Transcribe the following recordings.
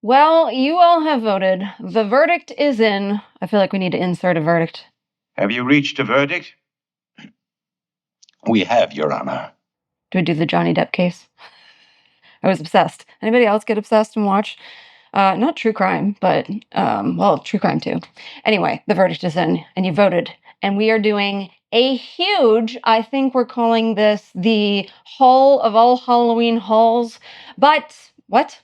Well, you all have voted. The verdict is in. I feel like we need to insert a verdict. Have you reached a verdict? We have, Your Honor. Do we do the Johnny Depp case? I was obsessed. Anybody else get obsessed and watch? Not true crime, but, well, true crime too. Anyway, the verdict is in, and you voted. And we are doing a huge, I think we're calling this the haul of all Halloween hauls, but what?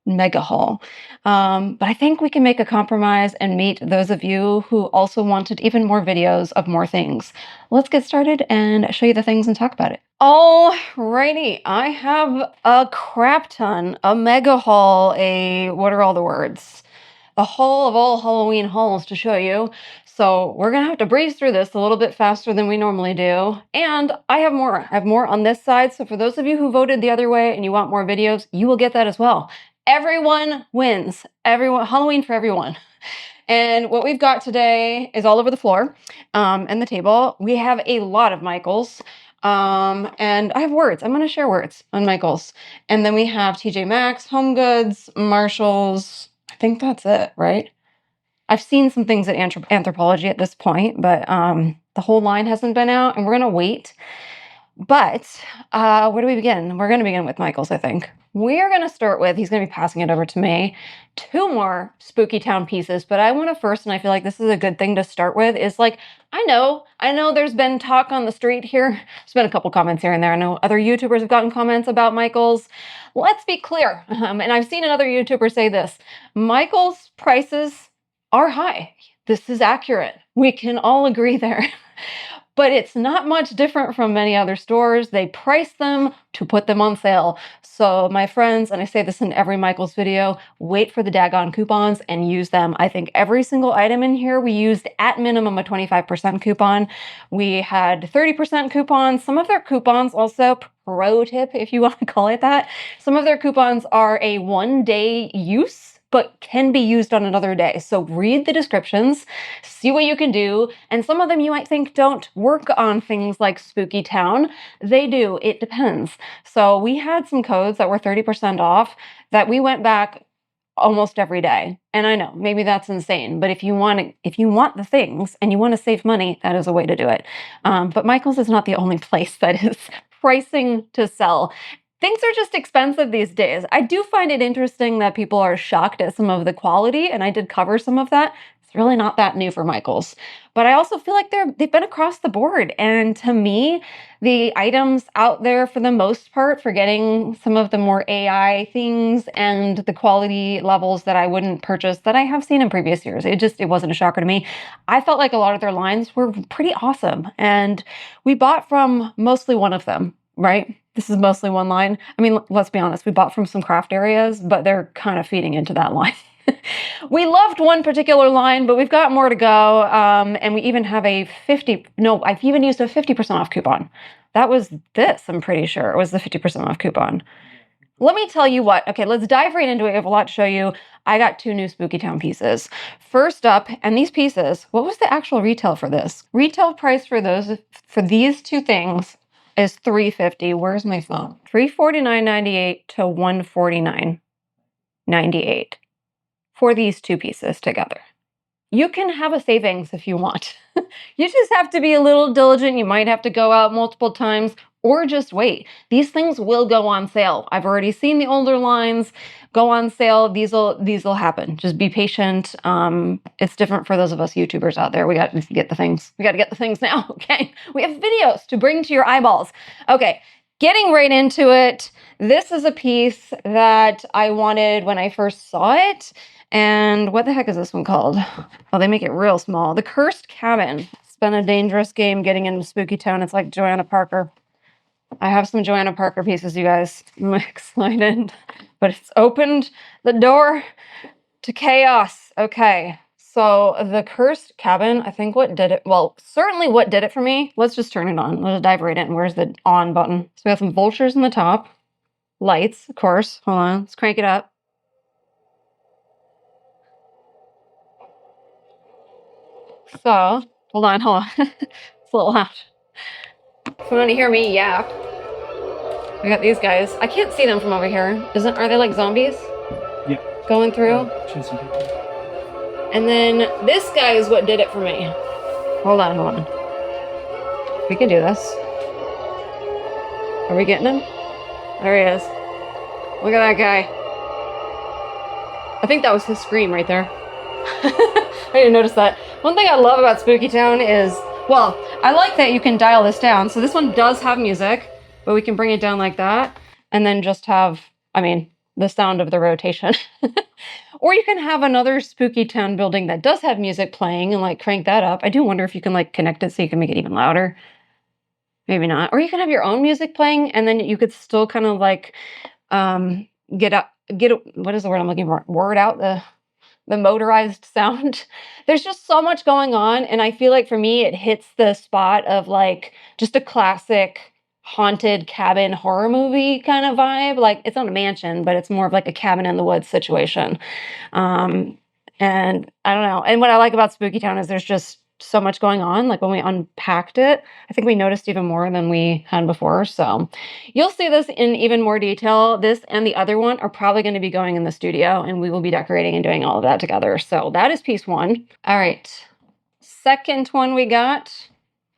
Mega haul. But I think we can make a compromise and meet those of you who also wanted even more videos of more things. Let's get started and show you the things and talk about it. Alrighty, I have a crap ton, a mega haul, what are all the words? A haul of all Halloween hauls to show you. So we're gonna have to breeze through this a little bit faster than we normally do. And I have more. I have more on this side. So for those of you who voted the other way and you want more videos, you will get that as well. Everyone wins. Everyone, Halloween for everyone. And what we've got today is all over the floor and the table. We have a lot of Michaels. And I have words. I'm going to share words on Michaels. And then we have TJ Maxx, Home Goods, Marshalls. I think that's it, right? I've seen some things at Anthropology at this point, but the whole line hasn't been out, and we're going to wait. But where do we begin? We're going to begin with Michaels, I think. We're going to start with, he's going to be passing it over to me, 2 more Spooky Town pieces. But I want to first, and I feel like this is a good thing to start with, is like, I know there's been talk on the street here. There's been a couple comments here and there. I know other YouTubers have gotten comments about Michaels. Let's be clear. And I've seen another YouTuber say this. Michaels prices are high. This is accurate. We can all agree there. But it's not much different from many other stores. They price them to put them on sale. So my friends, and I say this in every Michaels video, wait for the daggone coupons and use them. I think every single item in here, we used at minimum a 25% coupon. We had 30% coupons. Some of their coupons also, pro tip if you want to call it that, some of their coupons are a 1-day use, but can be used on another day. So read the descriptions, see what you can do. And some of them you might think don't work on things like Spooky Town. They do, it depends. So we had some codes that were 30% off that we went back almost every day. And I know, maybe that's insane, but if you want the things and you want to save money, that is a way to do it. But Michaels is not the only place that is pricing to sell. Things are just expensive these days. I do find it interesting that people are shocked at some of the quality, and I did cover some of that. It's really not that new for Michaels. But I also feel like they've been across the board. And to me, the items out there for the most part, for getting some of the more AI things and the quality levels that I wouldn't purchase that I have seen in previous years, it wasn't a shocker to me. I felt like a lot of their lines were pretty awesome. And we bought from mostly one of them, right? This is mostly one line. I mean, let's be honest, we bought from some craft areas, but they're kind of feeding into that line. We loved one particular line, but we've got more to go. And we even have I've even used a 50% off coupon. That was this, I'm pretty sure. It was the 50% off coupon. Let me tell you what. Okay, let's dive right into it. I have a lot to show you. I got 2 new Spooky Town pieces. First up, and these pieces, what was the actual retail for this? Retail price for these 2 things is $350. Where's my phone? $349.98 to $149.98 for these 2 pieces together. You can have a savings if you want. You just have to be a little diligent. You might have to go out multiple times or just wait. These things will go on sale. I've already seen the older lines go on sale. These will happen. Just be patient. It's different for those of us YouTubers out there. We got to get the things. We got to get the things now. Okay. We have videos to bring to your eyeballs. Okay. Getting right into it. This is a piece that I wanted when I first saw it. And what the heck is this one called? Oh, they make it real small. The Cursed Cabin. It's been a dangerous game getting into Spooky Town. It's like Joanna Parker. I have some Joanna Parker pieces, you guys. I'm excited. But it's opened the door to chaos. Okay. So the Cursed Cabin, I think certainly what did it for me. Let's just turn it on. Let's dive right in. Where's the on button? So we have some vultures in the top. Lights, of course. Hold on. Let's crank it up. So, hold on. It's a little loud. If you want to hear me yap, I got these guys. I can't see them from over here. Are they like zombies? Yeah. going through. And then this guy is what did it for me. Hold on. We can do this. Are we getting him? There he is. Look at that guy. I think that was his scream right there. I didn't notice that. One thing I love about Spooky Town is, well, I like that you can dial this down. So this one does have music, but we can bring it down like that and then just have, I mean, the sound of the rotation. Or you can have another Spooky Town building that does have music playing and like crank that up. I do wonder if you can like connect it so you can make it even louder. Maybe not. Or you can have your own music playing and then you could still kind of like what is the word I'm looking for? Word out the motorized sound. There's just so much going on. And I feel like for me, it hits the spot of like just a classic haunted cabin horror movie kind of vibe. Like it's not a mansion, but it's more of like a cabin in the woods situation. And I don't know. And what I like about Spooky Town is there's just so much going on. Like when we unpacked it, I think we noticed even more than we had before. So you'll see this in even more detail. This and the other one are probably going to be going in the studio and we will be decorating and doing all of that together. So that is piece one. All right. Second one we got.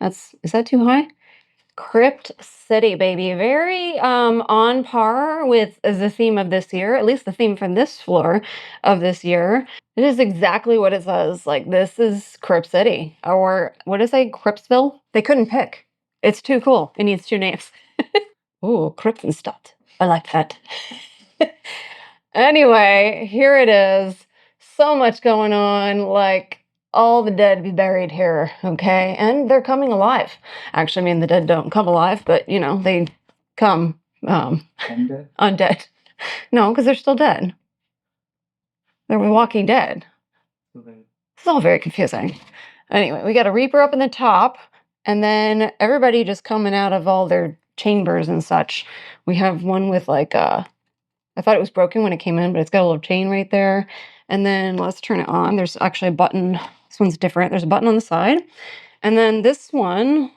Is that too high? Crypt City, baby. Very on par with the theme of this year, at least the theme from this floor of this year. It is exactly what it says. Like, this is Crypt City. Or, what is it? Cryptsville? They couldn't pick. It's too cool. It needs two names. Ooh, Cryptenstadt. I like that. Anyway, here it is. So much going on. Like, all the dead be buried here, okay? And they're coming alive. Actually, I mean, the dead don't come alive, but, you know, they come undead. No, because they're still dead. They're Walking Dead. It's all very confusing. Anyway, we got a Reaper up in the top, and then everybody just coming out of all their chambers and such. We have one with like I thought it was broken when it came in, but it's got a little chain right there. And then let's turn it on. There's actually a button. This one's different. There's a button on the side. And then this one,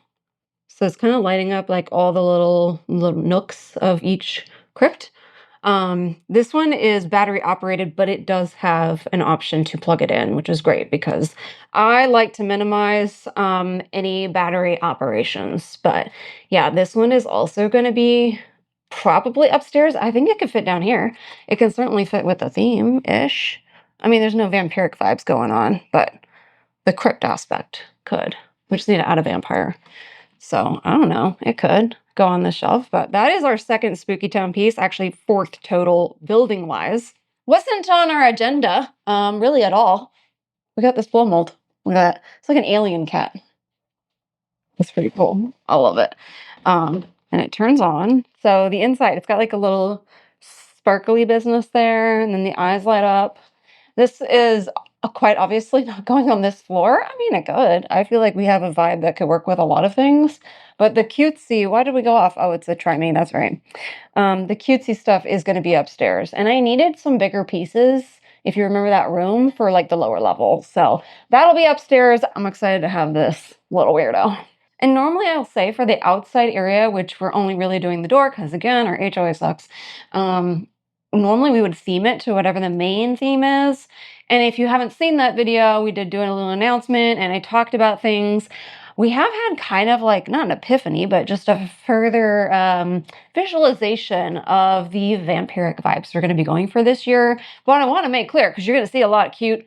so it's kind of lighting up like all the little nooks of each crypt. This one is battery operated, but it does have an option to plug it in, which is great because I like to minimize any battery operations. But yeah, this one is also going to be probably upstairs. I think it could fit down here. It can certainly fit with the theme-ish. I mean, there's no vampiric vibes going on, but the crypt aspect could. We just need to add a vampire. So, I don't know. It could go on the shelf, but that is our second Spooky Town piece, actually fourth total building-wise. Wasn't on our agenda, really at all. We got this blow mold. Look at that. It's like an alien cat. That's pretty cool. I love it. And it turns on. So the inside, it's got like a little sparkly business there, and then the eyes light up. This is quite obviously not going on this floor. I mean, it could. I feel like we have a vibe that could work with a lot of things. But the cutesy, why did we go off? Oh, it's a try me, that's right. The cutesy stuff is going to be upstairs. And I needed some bigger pieces, if you remember that room, for like the lower level. So that'll be upstairs. I'm excited to have this little weirdo. And normally I'll say for the outside area, which we're only really doing the door, because again, our HOA sucks. Normally we would theme it to whatever the main theme is. And if you haven't seen that video, we did do a little announcement and I talked about things. We have had kind of like, not an epiphany, but just a further visualization of the vampiric vibes we're going to be going for this year. But I want to make clear, because you're going to see a lot of cute,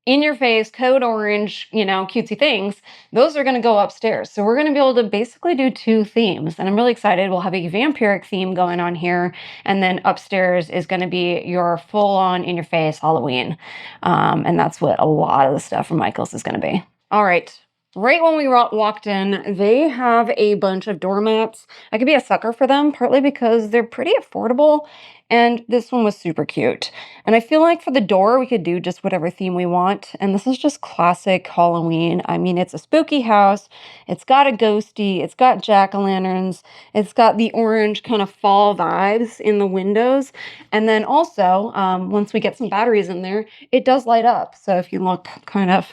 in your face, code orange, you know, cutesy things. Those are going to go upstairs. So we're going to be able to basically do two themes. And I'm really excited. We'll have a vampiric theme going on here. And then upstairs is going to be your full on in your face Halloween. And that's what a lot of the stuff from Michaels is going to be. All right. Right when we walked in, they have a bunch of doormats. I could be a sucker for them, partly because they're pretty affordable. And this one was super cute. And I feel like for the door, we could do just whatever theme we want. And this is just classic Halloween. I mean, it's a spooky house. It's got a ghosty. It's got jack-o'-lanterns. It's got the orange kind of fall vibes in the windows. And then also, once we get some batteries in there, it does light up. So if you look kind of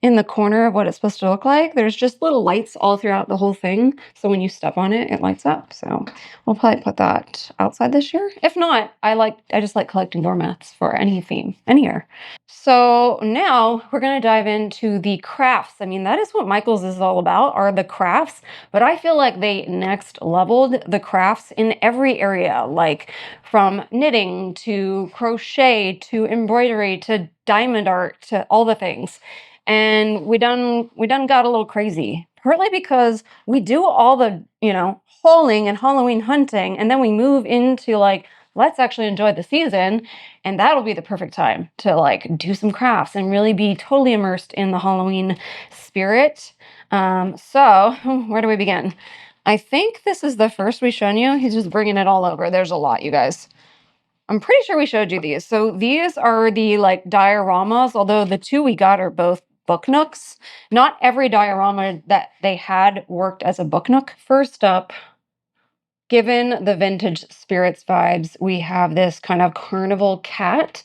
in the corner of what it's supposed to look like. There's just little lights all throughout the whole thing. So when you step on it, it lights up. So we'll probably put that outside this year. If not, I just like collecting doormats for any theme, any year. So now we're going to dive into the crafts. I mean, that is what Michael's is all about, are the crafts. But I feel like they next leveled the crafts in every area, like from knitting to crochet to embroidery to diamond art to all the things. And we done got a little crazy, partly because we do all the, hauling and Halloween hunting, and then we move into like, let's actually enjoy the season. And that'll be the perfect time to like do some crafts and really be totally immersed in the Halloween spirit. So where do we begin? I think this is the first we've shown you. He's just bringing it all over. There's a lot, you guys. I'm pretty sure we showed you these. So these are the like dioramas, although the two we got are both book nooks. Not every diorama that they had worked as a book nook. First up, given the vintage spirits vibes, we have this kind of carnival cat.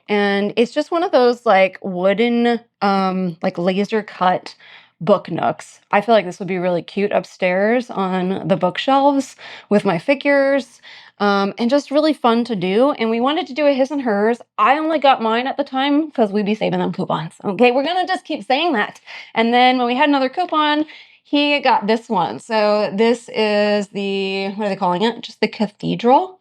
And it's just one of those like wooden, like laser cut book nooks. I feel like this would be really cute upstairs on the bookshelves with my figures, and just really fun to do. And we wanted to do a his and hers. I only got mine at the time because we'd be saving them coupons. Okay, we're gonna just keep saying that. And then when we had another coupon, he got this one. So this is the, what are they calling it? Just the cathedral.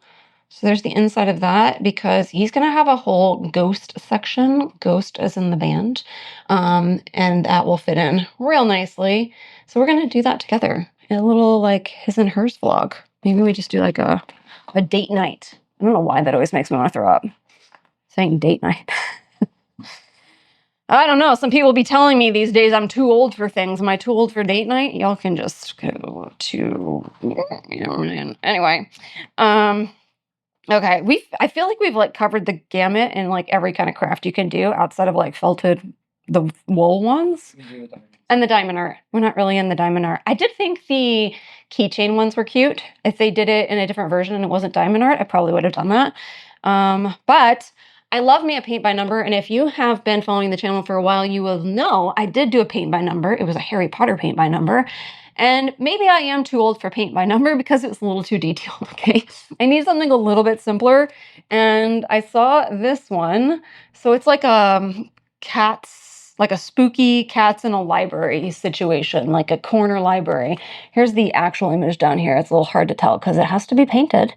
So there's the inside of that, because he's going to have a whole ghost section, ghost as in the band, and that will fit in real nicely. So we're going to do that together in a little like his and hers vlog. Maybe we just do like a date night. I don't know why that always makes me want to throw up, saying date night. I don't know. Some people be telling me these days I'm too old for things. Am I too old for date night? Y'all can just go to, anyway. Okay, I feel like we've like covered the gamut in like every kind of craft you can do outside of like felted, the wool ones. And the diamond art. We're not really in the diamond art. I did think the keychain ones were cute. If they did it in a different version and it wasn't diamond art, I probably would have done that. But I love me a paint by number. And if you have been following the channel for a while, you will know I did do a paint by number. It was a Harry Potter paint by number. And maybe I am too old for paint by number because it was a little too detailed, okay? I need something a little bit simpler. And I saw this one. So it's like like a spooky cats in a library situation, like a corner library. Here's the actual image down here. It's a little hard to tell because it has to be painted.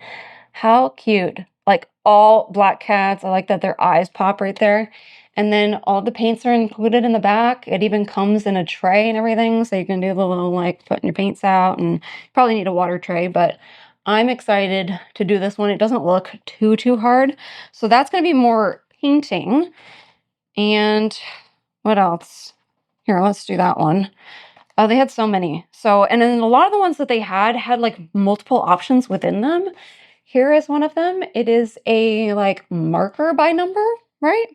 How cute. Like all black cats. I like that their eyes pop right there. And then all the paints are included in the back. It even comes in a tray and everything. So you can do the little like putting your paints out, and probably need a water tray, but I'm excited to do this one. It doesn't look too hard. So that's going to be more painting. And what else? Here, let's do that one. Oh, they had so many. So, and then a lot of the ones that they had like multiple options within them. Here is one of them. It is a like marker by number, right?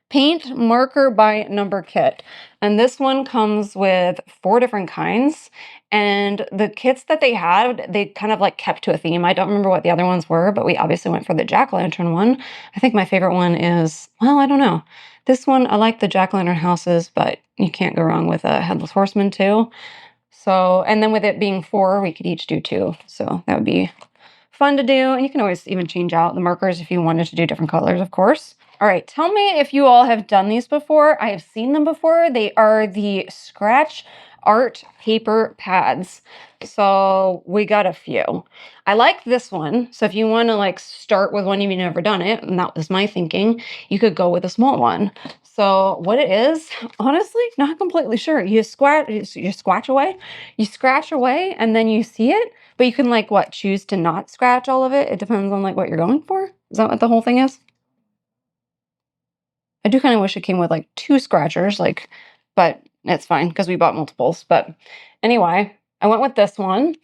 Paint marker by number kit. And this one comes with 4 different kinds. And the kits that they had, they kind of like kept to a theme. I don't remember what the other ones were, but we obviously went for the jack-o'-lantern one. I think my favorite one is, well, I don't know. This one, I like the jack-o'-lantern houses, but you can't go wrong with a headless horseman too. So, and then with it being 4, we could each do 2. So that would be fun to do. And you can always even change out the markers if you wanted to do different colors, of course. All right, tell me if you all have done these before. I have seen them before. They are the scratch art paper pads. So we got a few. I like this one. So if you want to like start with one, you've never done it, and that was my thinking, you could go with a small one. So what it is, honestly, not completely sure. You scratch away, and then you see it. But you can like what, choose to not scratch all of it. It depends on like what you're going for. Is that what the whole thing is? I do kind of wish it came with like 2 scratchers, like, but it's fine because we bought multiples. But anyway, I went with this one,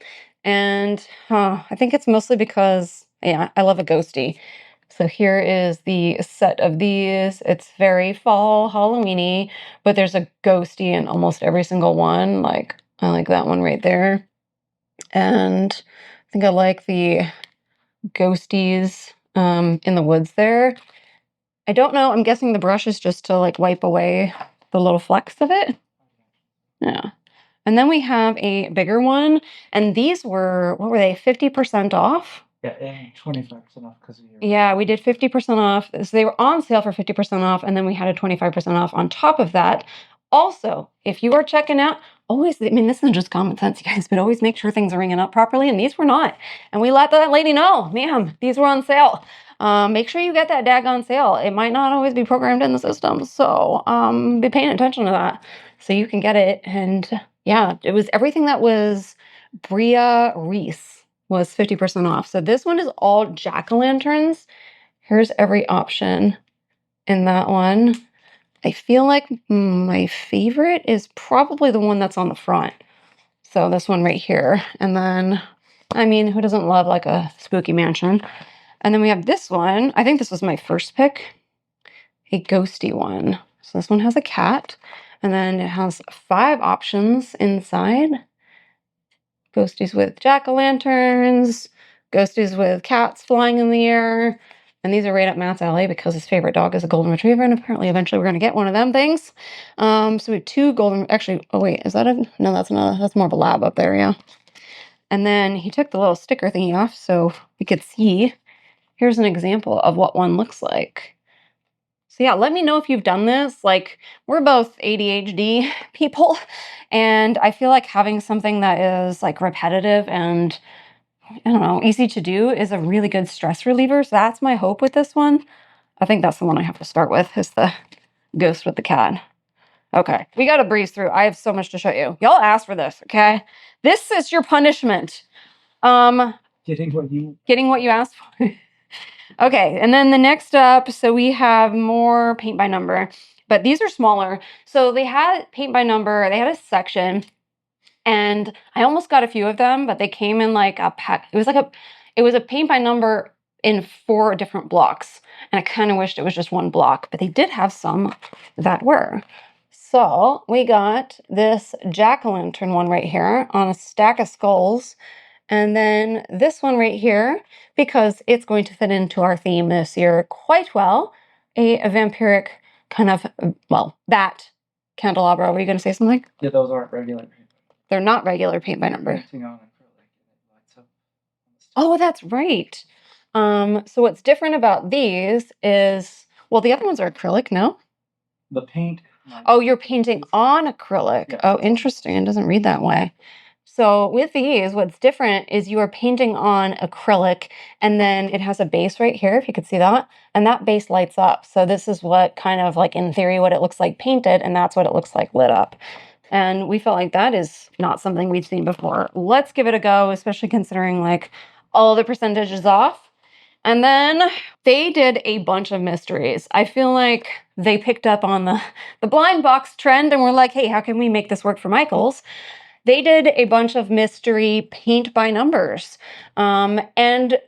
and I think it's mostly because, yeah, I love a ghosty. So here is the set of these. It's very fall Halloween-y, but there's a ghosty in almost every single one. Like, I like that one right there. And I think I like the ghosties in the woods there. I don't know. I'm guessing the brush is just to like wipe away the little flecks of it. Yeah. And then we have a bigger one, and these were, what were they, 50% off? Yeah, and 25% off because of your... Yeah, we did 50% off. So they were on sale for 50% off, and then we had a 25% off on top of that. Also, if you are checking out, always, I mean, this is just common sense, you guys, but always make sure things are ringing up properly, and these were not. And we let that lady know, ma'am, these were on sale. Make sure you get that daggone sale. It might not always be programmed in the system, so be paying attention to that so you can get it. And yeah, it was everything that was Bria Reese was 50% off. So this one is all jack-o'-lanterns. Here's every option in that one. I feel like my favorite is probably the one that's on the front. So this one right here. And then, I mean, who doesn't love like a spooky mansion? And then we have this one. I think this was my first pick. A ghosty one. So this one has a cat. And then it has 5 options inside. Ghosties with jack-o'-lanterns, ghosties with cats flying in the air. And these are right up Matt's alley because his favorite dog is a golden retriever, and apparently eventually we're going to get one of them things. So we have 2 golden, actually, oh wait, is that a, no, that's more of a lab up there, yeah. And then he took the little sticker thingy off so we could see. Here's an example of what one looks like. So yeah, let me know if you've done this. Like, we're both ADHD people, and I feel like having something that is like repetitive and, I don't know, easy to do is a really good stress reliever. So that's my hope with this one. I think that's the one I have to start with, is the ghost with the cat. Okay, we got to breeze through. I have so much to show you. Y'all asked for this, okay? This is your punishment. Getting what you asked for. Okay, and then the next up, so we have more paint by number, but these are smaller. So they had paint by number, they had a section, and I almost got a few of them, but they came in like a pack. It was a paint by number in 4 different blocks, and I kind of wished it was just one block, but they did have some that were. So we got this jack-o'-lantern one right here on a stack of skulls. And then this one right here, because it's going to fit into our theme this year quite well, a vampiric kind of, well, that candelabra. Were you going to say something? Yeah, those aren't regular paint. They're not regular paint by number. Oh, that's right. So what's different about these is, well, the other ones are acrylic, no? The paint. Oh, you're painting on acrylic. Yeah. Oh, interesting. It doesn't read that way. So with these, what's different is you are painting on acrylic, and then it has a base right here, if you could see that, and that base lights up. So this is what kind of like, in theory, what it looks like painted, and that's what it looks like lit up. And we felt like that is not something we've seen before. Let's give it a go, especially considering like all the percentages off. And then they did a bunch of mysteries. I feel like they picked up on the blind box trend and were like, hey, how can we make this work for Michaels? They did a bunch of mystery paint by numbers. And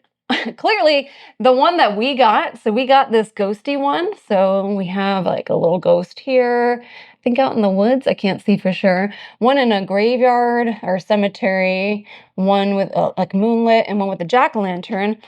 clearly the one that we got, so we got this ghosty one. So we have like a little ghost here, I think out in the woods. I can't see for sure. One in a graveyard or cemetery, one with like moonlit, and one with a jack-o'-lantern.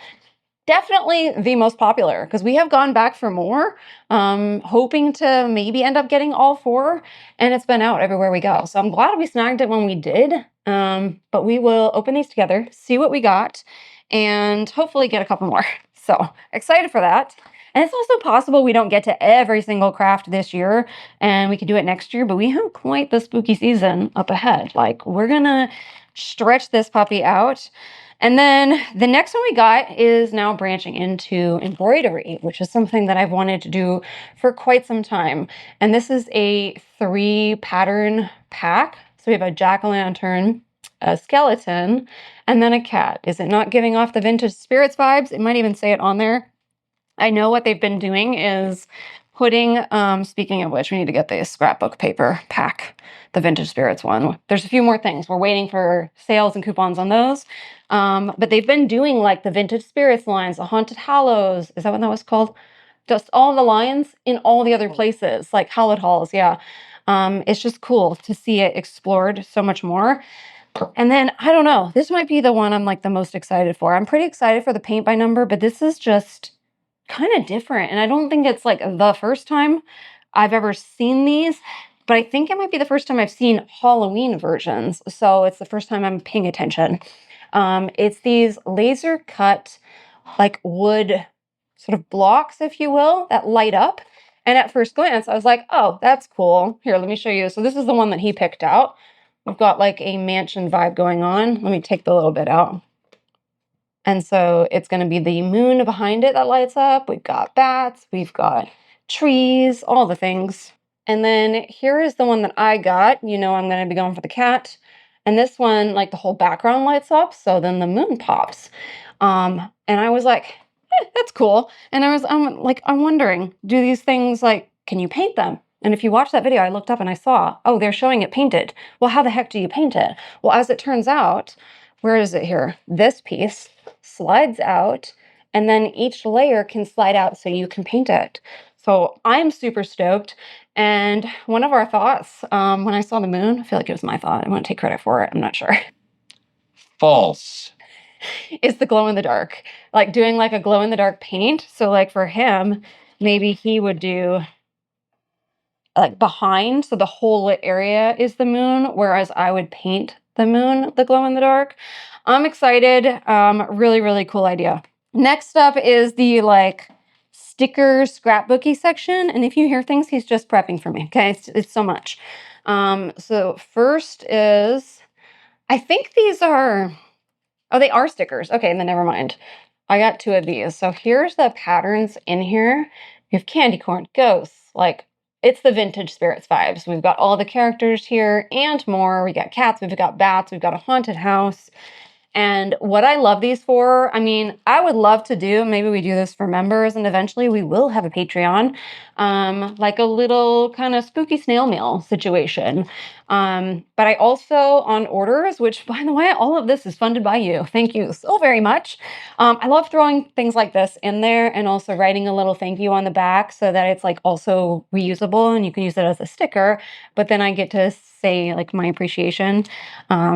Definitely the most popular, because we have gone back for more, hoping to maybe end up getting all 4, and it's been out everywhere we go. So I'm glad we snagged it when we did, but we will open these together, see what we got, and hopefully get a couple more. So excited for that. And it's also possible we don't get to every single craft this year, and we can do it next year, but we have quite the spooky season up ahead. Like, we're gonna stretch this puppy out. And then the next one we got is now branching into embroidery, which is something that I've wanted to do for quite some time. And this is a 3 pattern pack. So we have a jack-o'-lantern, a skeleton, and then a cat. Is it not giving off the vintage spirits vibes? It might even say it on there. I know what they've been doing is putting, speaking of which, we need to get the scrapbook paper pack, the vintage spirits one. There's a few more things. We're waiting for sales and coupons on those. But they've been doing like the vintage spirits lines, the haunted hallows. Is that what that was called? Just all the lines in all the other places, like hallowed halls. Yeah. It's just cool to see it explored so much more. And then, I don't know, this might be the one I'm like the most excited for. I'm pretty excited for the paint by number, but this is just kind of different. And I don't think it's like the first time I've ever seen these. but I think it might be the first time I've seen Halloween versions. So it's the first time I'm paying attention. It's these laser cut, like wood sort of blocks, if you will, that light up. And at first glance, I was like, oh, that's cool. Here, let me show you. So this is the one that he picked out. We've got like a mansion vibe going on. Let me take the little bit out. And so it's going to be the moon behind it that lights up. We've got bats, we've got trees, all the things. And then here is the one that I got. You know, I'm going to be going for the cat. And this one, like the whole background lights up. So then the moon pops. And I was like, that's cool. And I'm wondering, do these things, like, can you paint them? And if you watch that video, I looked up and I saw, oh, they're showing it painted. Well, how the heck do you paint it? Well, as it turns out, where is it here? This piece slides out, and then each layer can slide out so you can paint it. So I'm super stoked. And one of our thoughts, when I saw the moon, I feel like it was my thought. I want to take credit for it. I'm not sure. False. Is the glow in the dark. Like doing like a glow in the dark paint. So like for him, maybe he would do like behind, so the whole lit area is the moon, whereas I would paint the moon the glow in the dark. I'm excited. Really, really cool idea. Next up is the like sticker scrapbooky section. And if you hear things, he's just prepping for me. Okay, it's so much. So first is, I think these are, oh, they are stickers. Okay, then never mind. I got 2 of these. So here's the patterns in here. We have candy corn, ghosts, like it's the vintage spirits vibes. We've got all the characters here and more. We got cats, we've got bats, we've got a haunted house. And what I love these for, I mean, I would love to do, maybe we do this for members and eventually we will have a Patreon, like a little kind of spooky snail mail situation. But I also on orders, which by the way, all of this is funded by you. Thank you so very much. I love throwing things like this in there and also writing a little thank you on the back so that it's like also reusable and you can use it as a sticker, but then I get to say like my appreciation.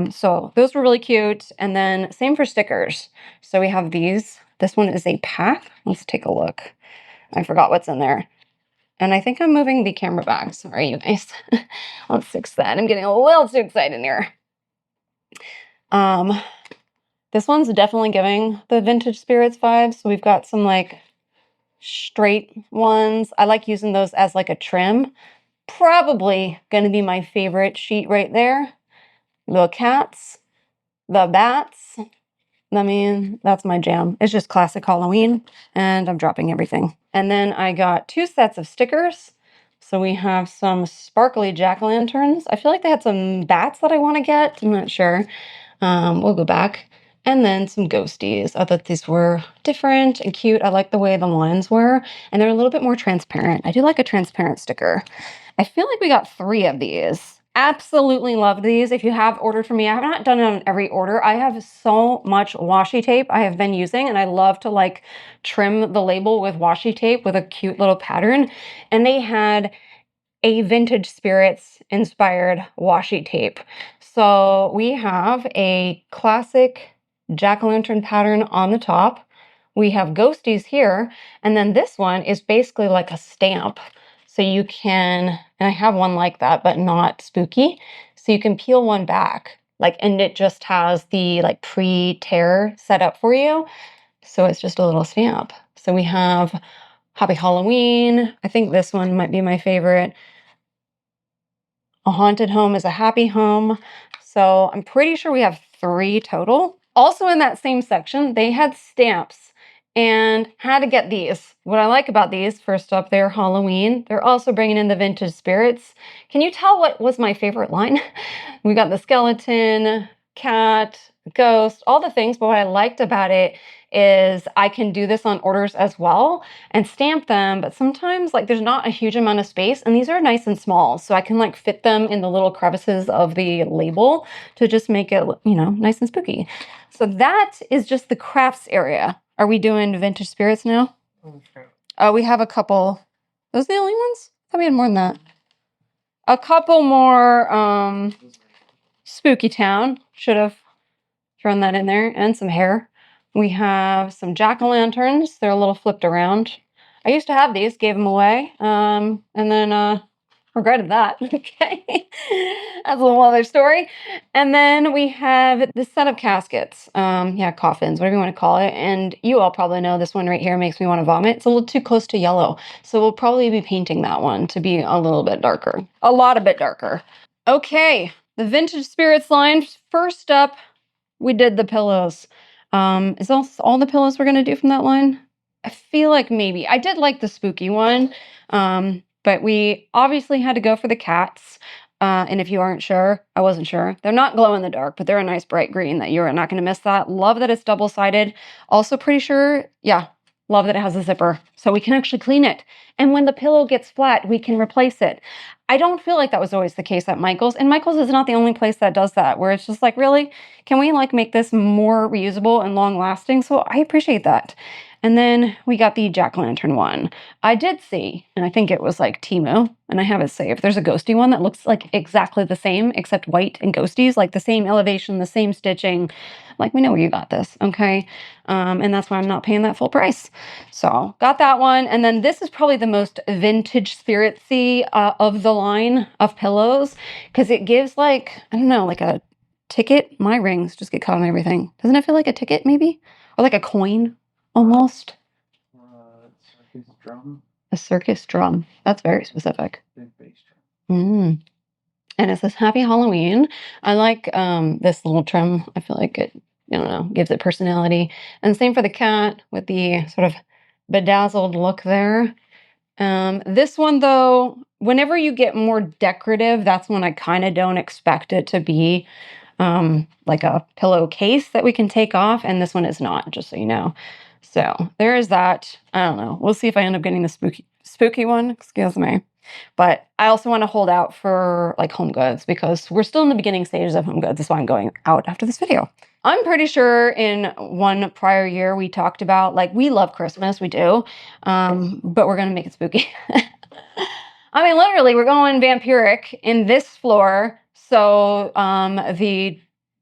So those were really cute. And then same for stickers. So we have these. This one is a pack. Let's take a look. I forgot what's in there. And I think I'm moving the camera back. Sorry, you guys. Let's fix that. I'm getting a little too excited here. This one's definitely giving the vintage spirits vibes. So we've got some like straight ones. I like using those as like a trim. Probably going to be my favorite sheet right there. The cats, the bats. I mean, that's my jam. It's just classic Halloween, and I'm dropping everything. And then I got 2 sets of stickers. So we have some sparkly jack-o'-lanterns. I feel like they had some bats that I want to get. I'm not sure. We'll go back. And then some ghosties. I thought these were different and cute. I like the way the lines were, and they're a little bit more transparent. I do like a transparent sticker. I feel like we got 3 of these. Absolutely love these. If you have ordered from me, I have not done it on every order. I have so much washi tape I have been using, and I love to like trim the label with washi tape with a cute little pattern. And they had a vintage spirits inspired washi tape. So we have a classic jack-o'-lantern pattern on the top. We have ghosties here, and then this one is basically like a stamp. So you can, and I have one like that, but not spooky. So you can peel one back, like, and it just has the like pre-tear set up for you. So it's just a little stamp. So we have Happy Halloween. I think this one might be my favorite. A haunted home is a happy home. So I'm pretty sure we have 3 total. Also in that same section, they had stamps and had to get these. What I like about these, first up, they're Halloween. They're also bringing in the vintage spirits. Can you tell what was my favorite line? We got the skeleton, cat, ghost, all the things. But what I liked about it is I can do this on orders as well and stamp them. But sometimes like there's not a huge amount of space and these are nice and small. So I can like fit them in the little crevices of the label to just make it, you know, nice and spooky. So that is just the crafts area. Are we doing vintage spirits now? Okay. We have a couple. Those the only ones? I thought we had more than that. A couple more Spooky Town. Should have thrown that in there. And some hair. We have some jack-o'-lanterns. They're a little flipped around. I used to have these, gave them away. And then Regretted that. Okay. That's a whole other story. And then we have this set of caskets. Yeah, coffins, whatever you want to call it. And you all probably know this one right here makes me want to vomit. It's a little too close to yellow. So we'll probably be painting that one to be a little bit darker. A lot a bit darker. Okay. The vintage spirits line. First up, we did the pillows. Is all the pillows we're going to do from that line? I feel like maybe. I did like the spooky one. But we obviously had to go for the cats. And if you aren't sure, I wasn't sure. They're not glow in the dark, but they're a nice bright green that you're not going to miss that. Love that it's double-sided. Also pretty sure, yeah, love that it has a zipper. So we can actually clean it. And when the pillow gets flat, we can replace it. I don't feel like that was always the case at Michael's. And Michael's is not the only place that does that, where it's just like, really? Can we like make this more reusable and long-lasting? So I appreciate that. And then we got the jack-o'-lantern one. I did see, and I think it was like Temu, and I have it saved. There's a ghosty one that looks like exactly the same, except white and ghosties, like the same elevation, the same stitching. Like, we know where you got this, okay? And that's why I'm not paying that full price. So, got that one. And then this is probably the most vintage spiritsy of the line of pillows, because it gives like, I don't know, like a ticket. My rings just get caught on everything. Doesn't it feel like a ticket, maybe? Or like a coin? Almost. Circus drum. A circus drum. That's very specific. Big bass drum. And it says Happy Halloween. I like this little trim. I feel like it, I don't know, gives it personality. And same for the cat with the sort of bedazzled look there. This one though, whenever you get more decorative, that's when I kind of don't expect it to be like a pillowcase that we can take off. And this one is not, just so you know. So there is that. I don't know. We'll see if I end up getting the spooky one. Excuse me. But I also want to hold out for like home goods because we're still in the beginning stages of home goods. That's why I'm going out after this video. I'm pretty sure in one prior year we talked about like we love Christmas. We do. But we're going to make it spooky. I mean, literally, we're going vampiric in this floor. So the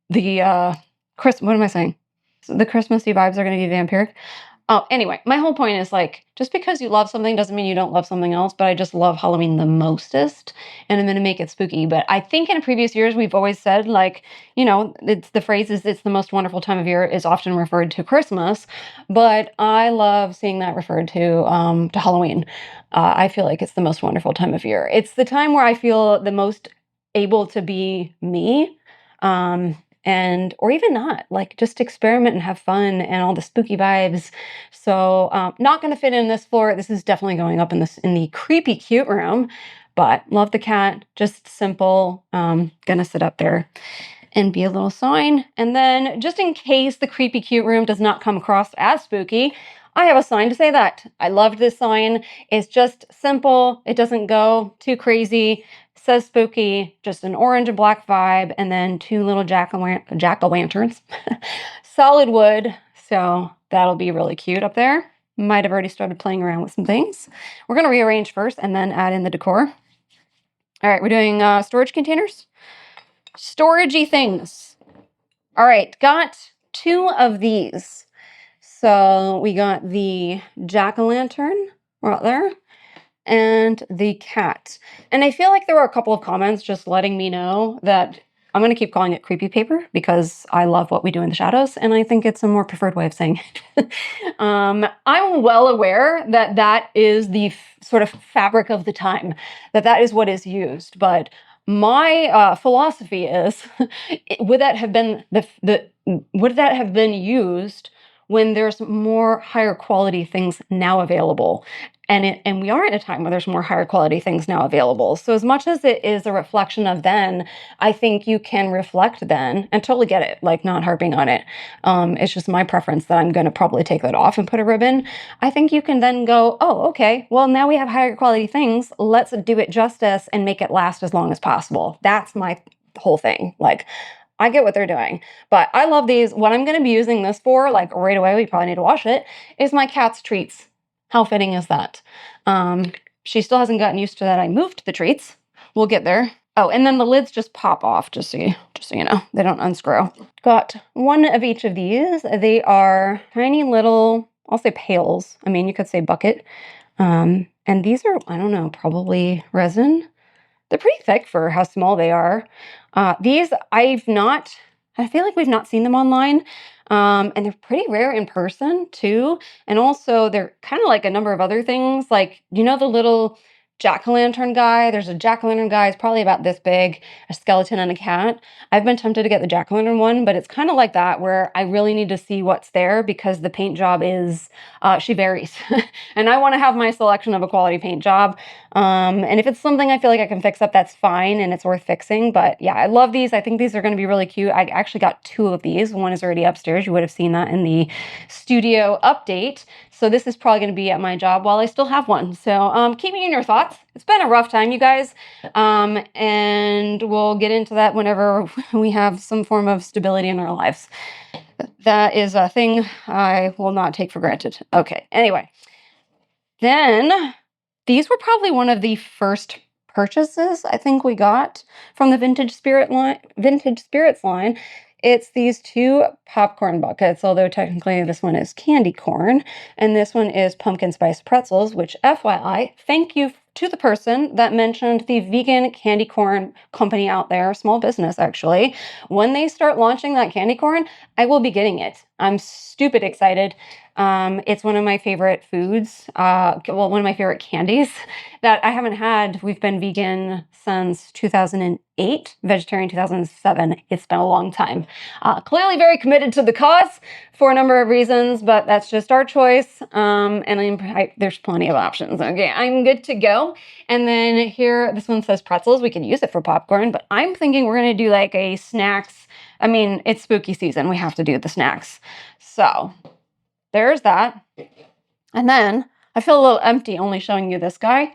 what am I saying? So the Christmassy vibes are going to be vampiric. Oh, anyway, my whole point is like, just because you love something doesn't mean you don't love something else, but I just love Halloween the mostest, and I'm going to make it spooky. But I think in previous years, we've always said like, you know, the phrase is it's the most wonderful time of year is often referred to Christmas, but I love seeing that referred to Halloween. I feel like it's the most wonderful time of year. It's the time where I feel the most able to be me. And or even not, like just experiment and have fun and all the spooky vibes. So not going to fit in this floor. This is definitely going up in the creepy cute room, but love the cat. Just simple. Gonna sit up there and be a little sign. And then just in case the creepy cute room does not come across as spooky, I have a sign to say that. I loved this sign. It's just simple. It doesn't go too crazy. Says spooky, just an orange and black vibe, and then two little jack-o'-lanterns. Solid wood, so that'll be really cute up there. Might have already started playing around with some things. We're going to rearrange first and then add in the decor. All right, we're doing storage containers. Storagey things. All right, got two of these. So we got the jack-o'-lantern right there, and the cat. And I feel like there were a couple of comments just letting me know that I'm going to keep calling it creepy paper because I love what we do in the shadows, and I think it's a more preferred way of saying it. I'm well aware that that is the sort of fabric of the time, that is what is used, but my philosophy is, would that have been would that have been used when there's more higher quality things now available? And we are at a time where there's more higher quality things now available. So as much as it is a reflection of then, I think you can reflect then and totally get it, like not harping on it. It's just my preference that I'm going to probably take that off and put a ribbon. I think you can then go, oh, okay, well, now we have higher quality things. Let's do it justice and make it last as long as possible. That's my whole thing. Like, I get what they're doing, but I love these. What I'm going to be using this for, like right away, we probably need to wash it, is my cat's treats. How fitting is that? She still hasn't gotten used to that I moved the treats. We'll get there. Oh, and then the lids just pop off, just so you know. They don't unscrew. Got one of each of these. They are tiny little, I'll say pails. I mean, you could say bucket. And these are, I don't know, probably resin. They're pretty thick for how small they are. These I feel like we've not seen them online. And they're pretty rare in person too. And also they're kind of like a number of other things. Like, you know, the little jack-o'-lantern guy? There's a jack-o'-lantern guy, it's probably about this big, a skeleton and a cat. I've been tempted to get the jack-o'-lantern one, but it's kind of like that where I really need to see what's there because the paint job is, she varies. And I want to have my selection of a quality paint job. And if it's something I feel like I can fix up, that's fine and it's worth fixing. But yeah, I love these. I think these are going to be really cute. I actually got 2 of these. One is already upstairs. You would have seen that in the studio update. So this is probably going to be at my job while I still have one. So keep me in your thoughts. It's been a rough time, you guys. And we'll get into that whenever we have some form of stability in our lives. That is a thing I will not take for granted. Okay, anyway. Then these were probably one of the first purchases I think we got from the Vintage Spirits line. It's these 2 popcorn buckets, although technically this one is candy corn and this one is pumpkin spice pretzels, which FYI, thank you to the person that mentioned the vegan candy corn company out there, small business actually. When they start launching that candy corn, I will be getting it. I'm stupid excited. It's one of my favorite foods, well, one of my favorite candies that I haven't had. We've been vegan since 2008, vegetarian 2007. It's been a long time. Clearly very committed to the cause for a number of reasons, but that's just our choice. And there's plenty of options. Okay, I'm good to go. And then here, this one says pretzels. We can use it for popcorn, but I'm thinking we're going to do like a snacks. I mean, it's spooky season. We have to do the snacks. So there's that. And then I feel a little empty only showing you this guy.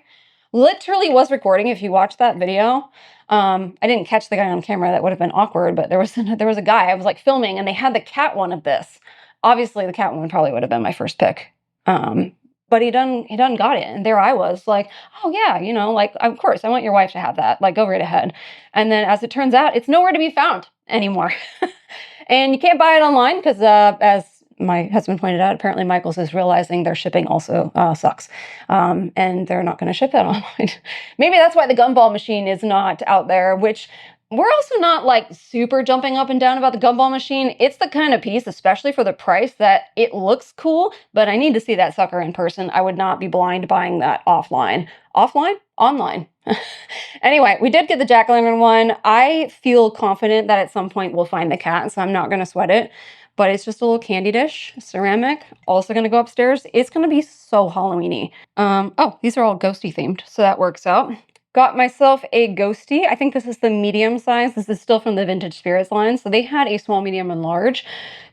Literally was recording if you watch that video. I didn't catch the guy on camera. That would have been awkward, but there was a guy I was like filming and they had the cat one of this. Obviously the cat one probably would have been my first pick. But he done got it. And there I was like, oh yeah, you know, like, of course, I want your wife to have that. Like, go right ahead. And then as it turns out, it's nowhere to be found anymore. And you can't buy it online because as my husband pointed out, apparently Michaels is realizing their shipping also sucks. And they're not going to ship that online. Maybe that's why the gumball machine is not out there, which we're also not like super jumping up and down about the gumball machine. It's the kind of piece, especially for the price, that it looks cool, but I need to see that sucker in person. I would not be blind buying that offline. Offline? Online. Anyway, we did get the jack-o'-lantern one. I feel confident that at some point we'll find the cat, so I'm not going to sweat it. But it's just a little candy dish, ceramic, also going to go upstairs. It's going to be so Halloween-y. Oh, these are all ghosty themed, so that works out. Got myself a ghosty. I think this is the medium size. This is still from the Vintage Spirits line. So they had a small, medium, and large.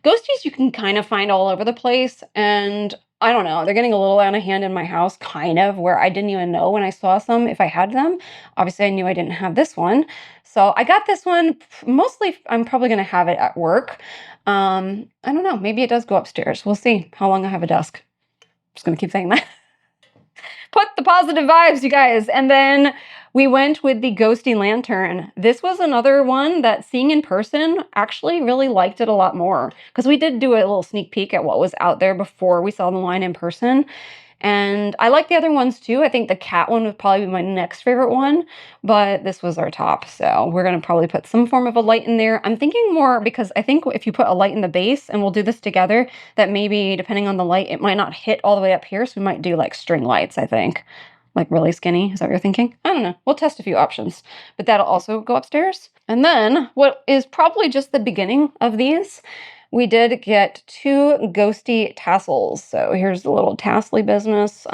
Ghosties you can kind of find all over the place. And I don't know, they're getting a little out of hand in my house, kind of, where I didn't even know when I saw some if I had them. Obviously, I knew I didn't have this one. So I got this one. Mostly, I'm probably going to have it at work. I don't know. Maybe it does go upstairs. We'll see how long I have a desk. I'm just going to keep saying that. Put the positive vibes, you guys. And then we went with the ghosty lantern. This was another one that seeing in person actually really liked it a lot more because we did do a little sneak peek at what was out there before we saw the line in person. And I like the other ones too. I think the cat one would probably be my next favorite one, but this was our top. So we're going to probably put some form of a light in there. I'm thinking more because I think if you put a light in the base, and we'll do this together, that maybe depending on the light, it might not hit all the way up here. So we might do like string lights, I think. Like really skinny. Is that what you're thinking? I don't know. We'll test a few options, but that'll also go upstairs. And then what is probably just the beginning of these, we did get 2 ghosty tassels. So here's the little tassely business.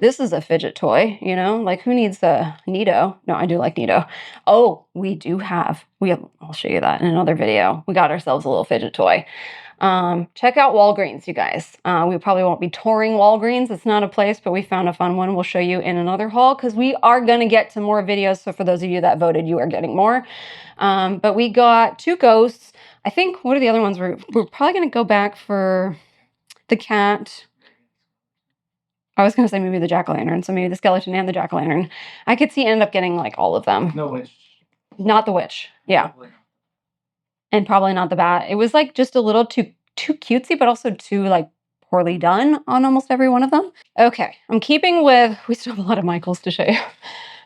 This is a fidget toy, you know, like who needs a Neato? No, I do like Neato. Oh, I'll show you that in another video. We got ourselves a little fidget toy. Check out Walgreens, you guys. We probably won't be touring Walgreens. It's not a place, but we found a fun one. We'll show you in another haul because we are going to get to more videos. So for those of you that voted, you are getting more. But we got 2 ghosts. I think, what are the other ones? We're probably going to go back for the cat. I was going to say maybe the jack-o'-lantern. So maybe the skeleton and the jack-o'-lantern. I could see end up getting like all of them. No witch. Not the witch. Yeah. Probably. And probably not the bat. It was like just a little too cutesy, but also too like poorly done on almost every one of them. Okay, I'm keeping with, we still have a lot of Michaels to show you.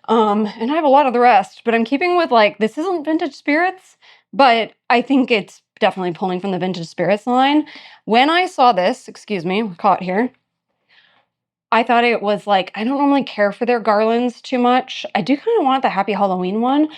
And I have a lot of the rest, but I'm keeping with like, this isn't vintage spirits, but I think it's definitely pulling from the vintage spirits line. When I saw this, excuse me, we're caught here. I thought it was like, I don't normally care for their garlands too much. I do kind of want the Happy Halloween one,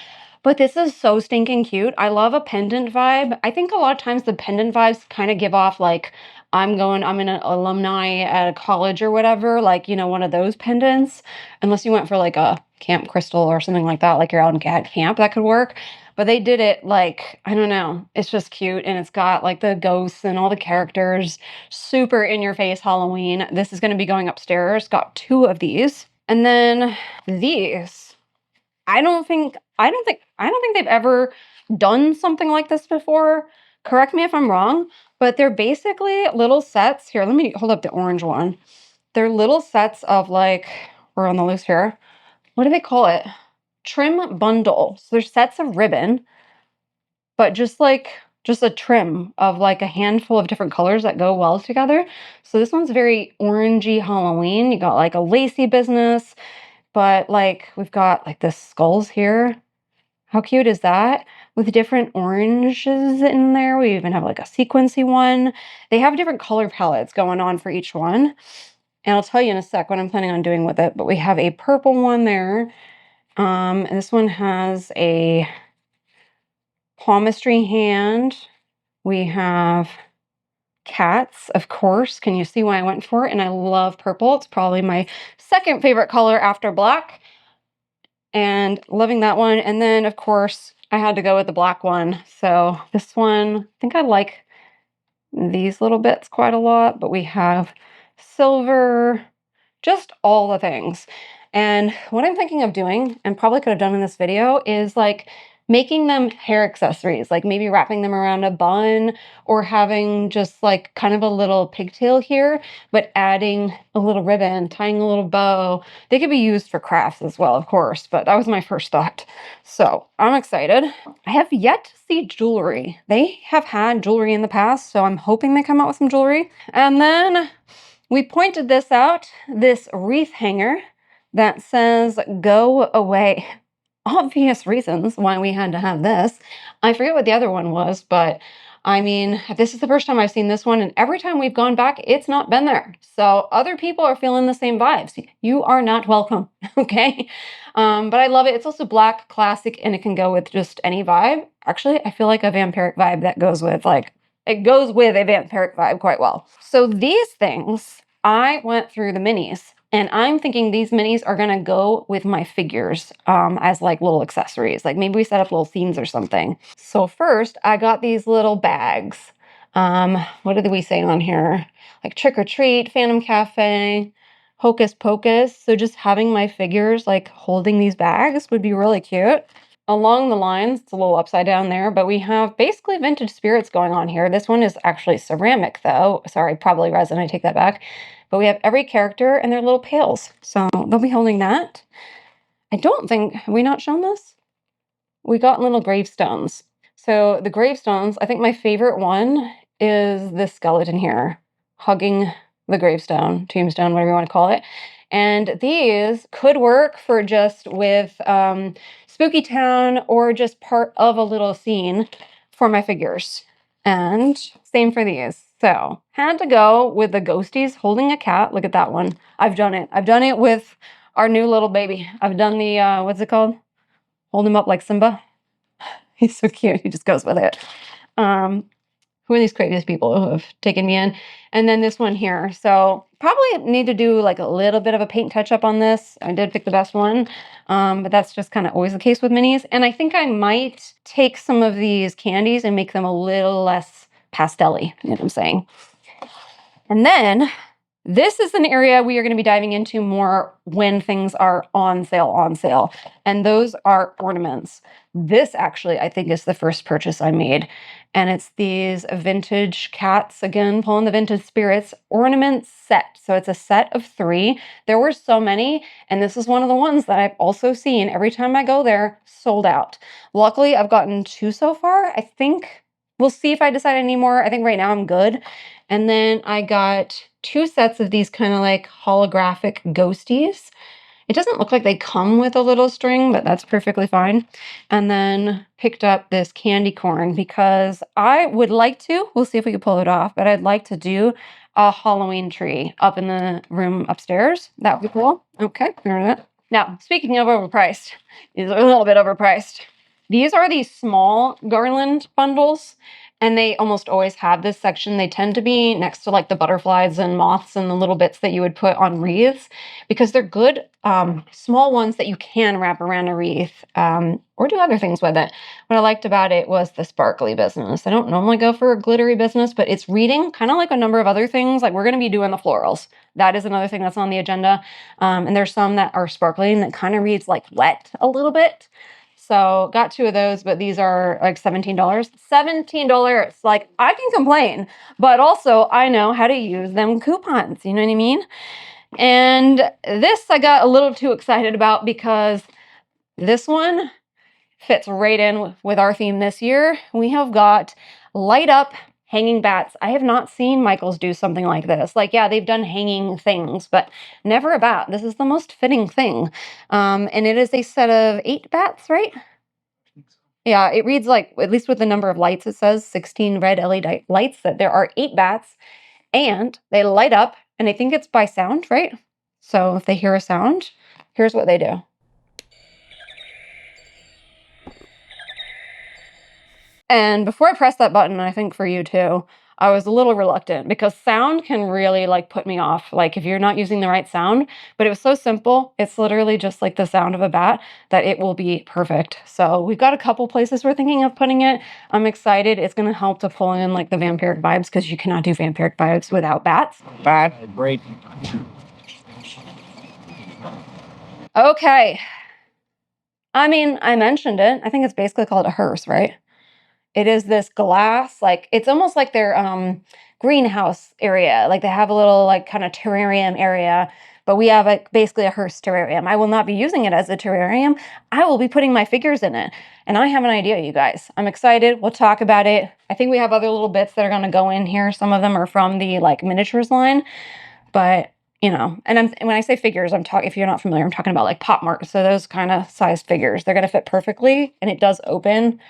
but this is so stinking cute. I love a pendant vibe. I think a lot of times the pendant vibes kind of give off like, I'm in an alumni at a college or whatever, like, you know, one of those pendants. Unless you went for like a Camp Crystal or something like that, like you're out at camp, that could work. But they did it like, I don't know, it's just cute. And it's got like the ghosts and all the characters, super in your face Halloween. This is going to be going upstairs. Got 2 of these. And then these, I don't think they've ever done something like this before. Correct me if I'm wrong, but they're basically little sets. Here, let me hold up the orange one. They're little sets of like, we're on the loose here. What do they call it? Trim bundle. So there's sets of ribbon, but just a trim of like a handful of different colors that go well together. So this one's very orangey Halloween. You got like a lacy business, but like we've got like the skulls here. How cute is that? With different oranges in there. We even have like a sequency one. They have different color palettes going on for each one. And I'll tell you in a sec what I'm planning on doing with it. But we have a purple one there. And this one has a palmistry hand. We have cats, of course. Can you see why I went for it? And I love purple. It's probably my second favorite color after black. And loving that one. And then, of course, I had to go with the black one. So this one, I think I like these little bits quite a lot. But we have silver, just all the things. And what I'm thinking of doing, and probably could have done in this video, is like making them hair accessories, like maybe wrapping them around a bun or having just like kind of a little pigtail here, but adding a little ribbon, tying a little bow. They could be used for crafts as well, of course, but that was my first thought. So I'm excited. I have yet to see jewelry. They have had jewelry in the past, so I'm hoping they come out with some jewelry. And then we pointed this out, this wreath hanger that says go away. Obvious reasons why we had to have this. I forget what the other one was, but I mean, this is the first time I've seen this one, and every time we've gone back, it's not been there. So other people are feeling the same vibes. You are not welcome, okay? But I love it. It's also black, classic, and it can go with just any vibe. Actually, I feel like a vampiric vibe that goes with like, it goes with a vampiric vibe quite well. So these things, I went through the minis. And I'm thinking these minis are going to go with my figures as like little accessories. Like maybe we set up little scenes or something. So first, I got these little bags. What did we say on here? Like Trick or Treat, Phantom Cafe, Hocus Pocus. So just having my figures like holding these bags would be really cute. Along the lines, it's a little upside down there, but we have basically vintage spirits going on here. This one is actually ceramic though. Sorry, probably resin. I take that back. But we have every character and their little pails. So they'll be holding that. I don't think, have we not shown this? We got little gravestones. So the gravestones, I think my favorite one is this skeleton here, hugging the gravestone, tombstone, whatever you want to call it. And these could work for just with Spooky Town or just part of a little scene for my figures. And same for these. So had to go with the ghosties holding a cat. Look at that one. I've done it. I've done it with our new little baby. I've done the, what's it called? Hold him up like Simba. He's so cute. He just goes with it. Who are these crazy people who have taken me in? And then this one here. So probably need to do like a little bit of a paint touch up on this. I did pick the best one, but that's just kind of always the case with minis. And I think I might take some of these candies and make them a little less pastel-y, you know what I'm saying? And then this is an area we are going to be diving into more when things are on sale. And those are ornaments. This actually, I think, is the first purchase I made. And it's these vintage cats, again, pulling the vintage spirits, ornament set. So it's a set of 3. There were so many, and this is one of the ones that I've also seen every time I go there, sold out. Luckily, I've gotten 2 so far. I think we'll see if I decide any more. I think right now I'm good. And then I got 2 sets of these kind of like holographic ghosties. It doesn't look like they come with a little string, but that's perfectly fine. And then picked up this candy corn because I would like to, we'll see if we can pull it off, but I'd like to do a Halloween tree up in the room upstairs. That would be cool. Okay, there's it. Now, speaking of overpriced, these are a little bit overpriced. These are these small garland bundles, and they almost always have this section. They tend to be next to like the butterflies and moths and the little bits that you would put on wreaths because they're good small ones that you can wrap around a wreath or do other things with it. What I liked about it was the sparkly business. I don't normally go for a glittery business, but it's reading kind of like a number of other things. Like we're going to be doing the florals. That is another thing that's on the agenda. And there's some that are sparkling that kind of reads like wet a little bit. So got 2 of those, but these are like $17. $17. Like I can complain, but also I know how to use them coupons. You know what I mean? And this I got a little too excited about because this one fits right in with our theme this year. We have got light up hanging bats. I have not seen Michaels do something like this. Like, yeah, they've done hanging things, but never a bat. This is the most fitting thing. And it is a set of 8 bats, right? Yeah, it reads like, at least with the number of lights, it says 16 red LED lights, that there are 8 bats and they light up, and I think it's by sound, right? So if they hear a sound, here's what they do. And before I pressed that button, I think for you too, I was a little reluctant because sound can really like put me off. Like if you're not using the right sound, but it was so simple. It's literally just like the sound of a bat that it will be perfect. So we've got a couple places we're thinking of putting it. I'm excited. It's going to help to pull in like the vampiric vibes because you cannot do vampiric vibes without bats. Bad. Great. Okay. I mean, I mentioned it. I think it's basically called a hearse, right? It is this glass, like it's almost like their greenhouse area. Like they have a little like kind of terrarium area, but we have basically a hearse terrarium. I will not be using it as a terrarium. I will be putting my figures in it. And I have an idea, you guys. I'm excited. We'll talk about it. I think we have other little bits that are going to go in here. Some of them are from the like miniatures line, but you know, and when I say figures, I'm talking, if you're not familiar, I'm talking about like Pop Mart. So those kind of sized figures, they're going to fit perfectly. And it does open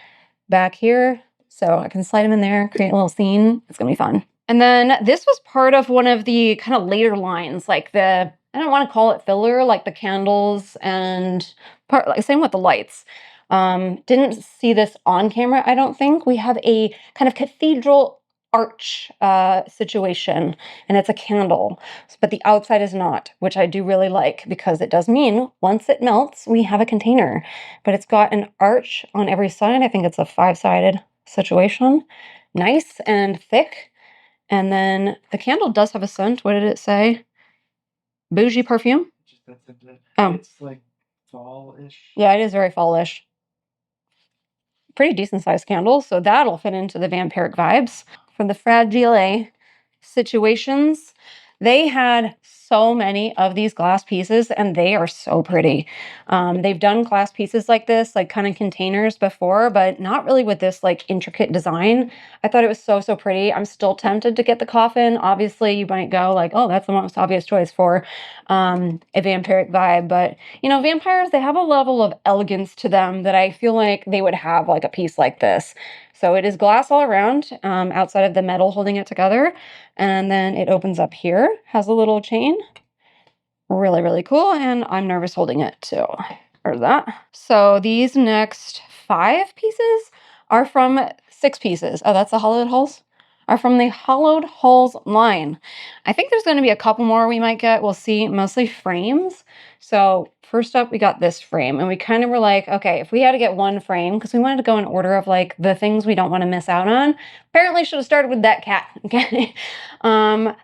back here, so I can slide them in there, create a little scene. It's gonna be fun. And then this was part of one of the kind of later lines, like I don't want to call it filler, like the candles and like same with the lights. Didn't see this on camera, I don't think. We have a kind of cathedral arch situation, and it's a candle, but the outside is not, which I do really like because it does mean once it melts, we have a container. But it's got an arch on every side. I think it's a 5-sided situation. Nice and thick. And then the candle does have a scent. What did it say? Bougie perfume? Oh. It's like fall-ish. Yeah, it is very fall-ish. Pretty decent sized candle, so that'll fit into the vampiric vibes. From the Fragile situations, they had so many of these glass pieces and they are so pretty. They've done glass pieces like this, like kind of containers before, but not really with this like intricate design. I thought it was so, so pretty. I'm still tempted to get the coffin. Obviously you might go like, oh, that's the most obvious choice for a vampiric vibe. But you know, vampires, they have a level of elegance to them that I feel like they would have like a piece like this. So it is glass all around, outside of the metal holding it together. And then it opens up here, has a little chain. Really, really cool. And I'm nervous holding it too. There's that. So these next 5 pieces are from 6 pieces. Oh, that's the hollowed hulls? Are from the hollowed hulls line. I think there's going to be a couple more we might get. We'll see, mostly frames. So first up, we got this frame, and we kind of were like, okay, if we had to get one frame, because we wanted to go in order of like the things we don't want to miss out on. Apparently should have started with that cat. Okay.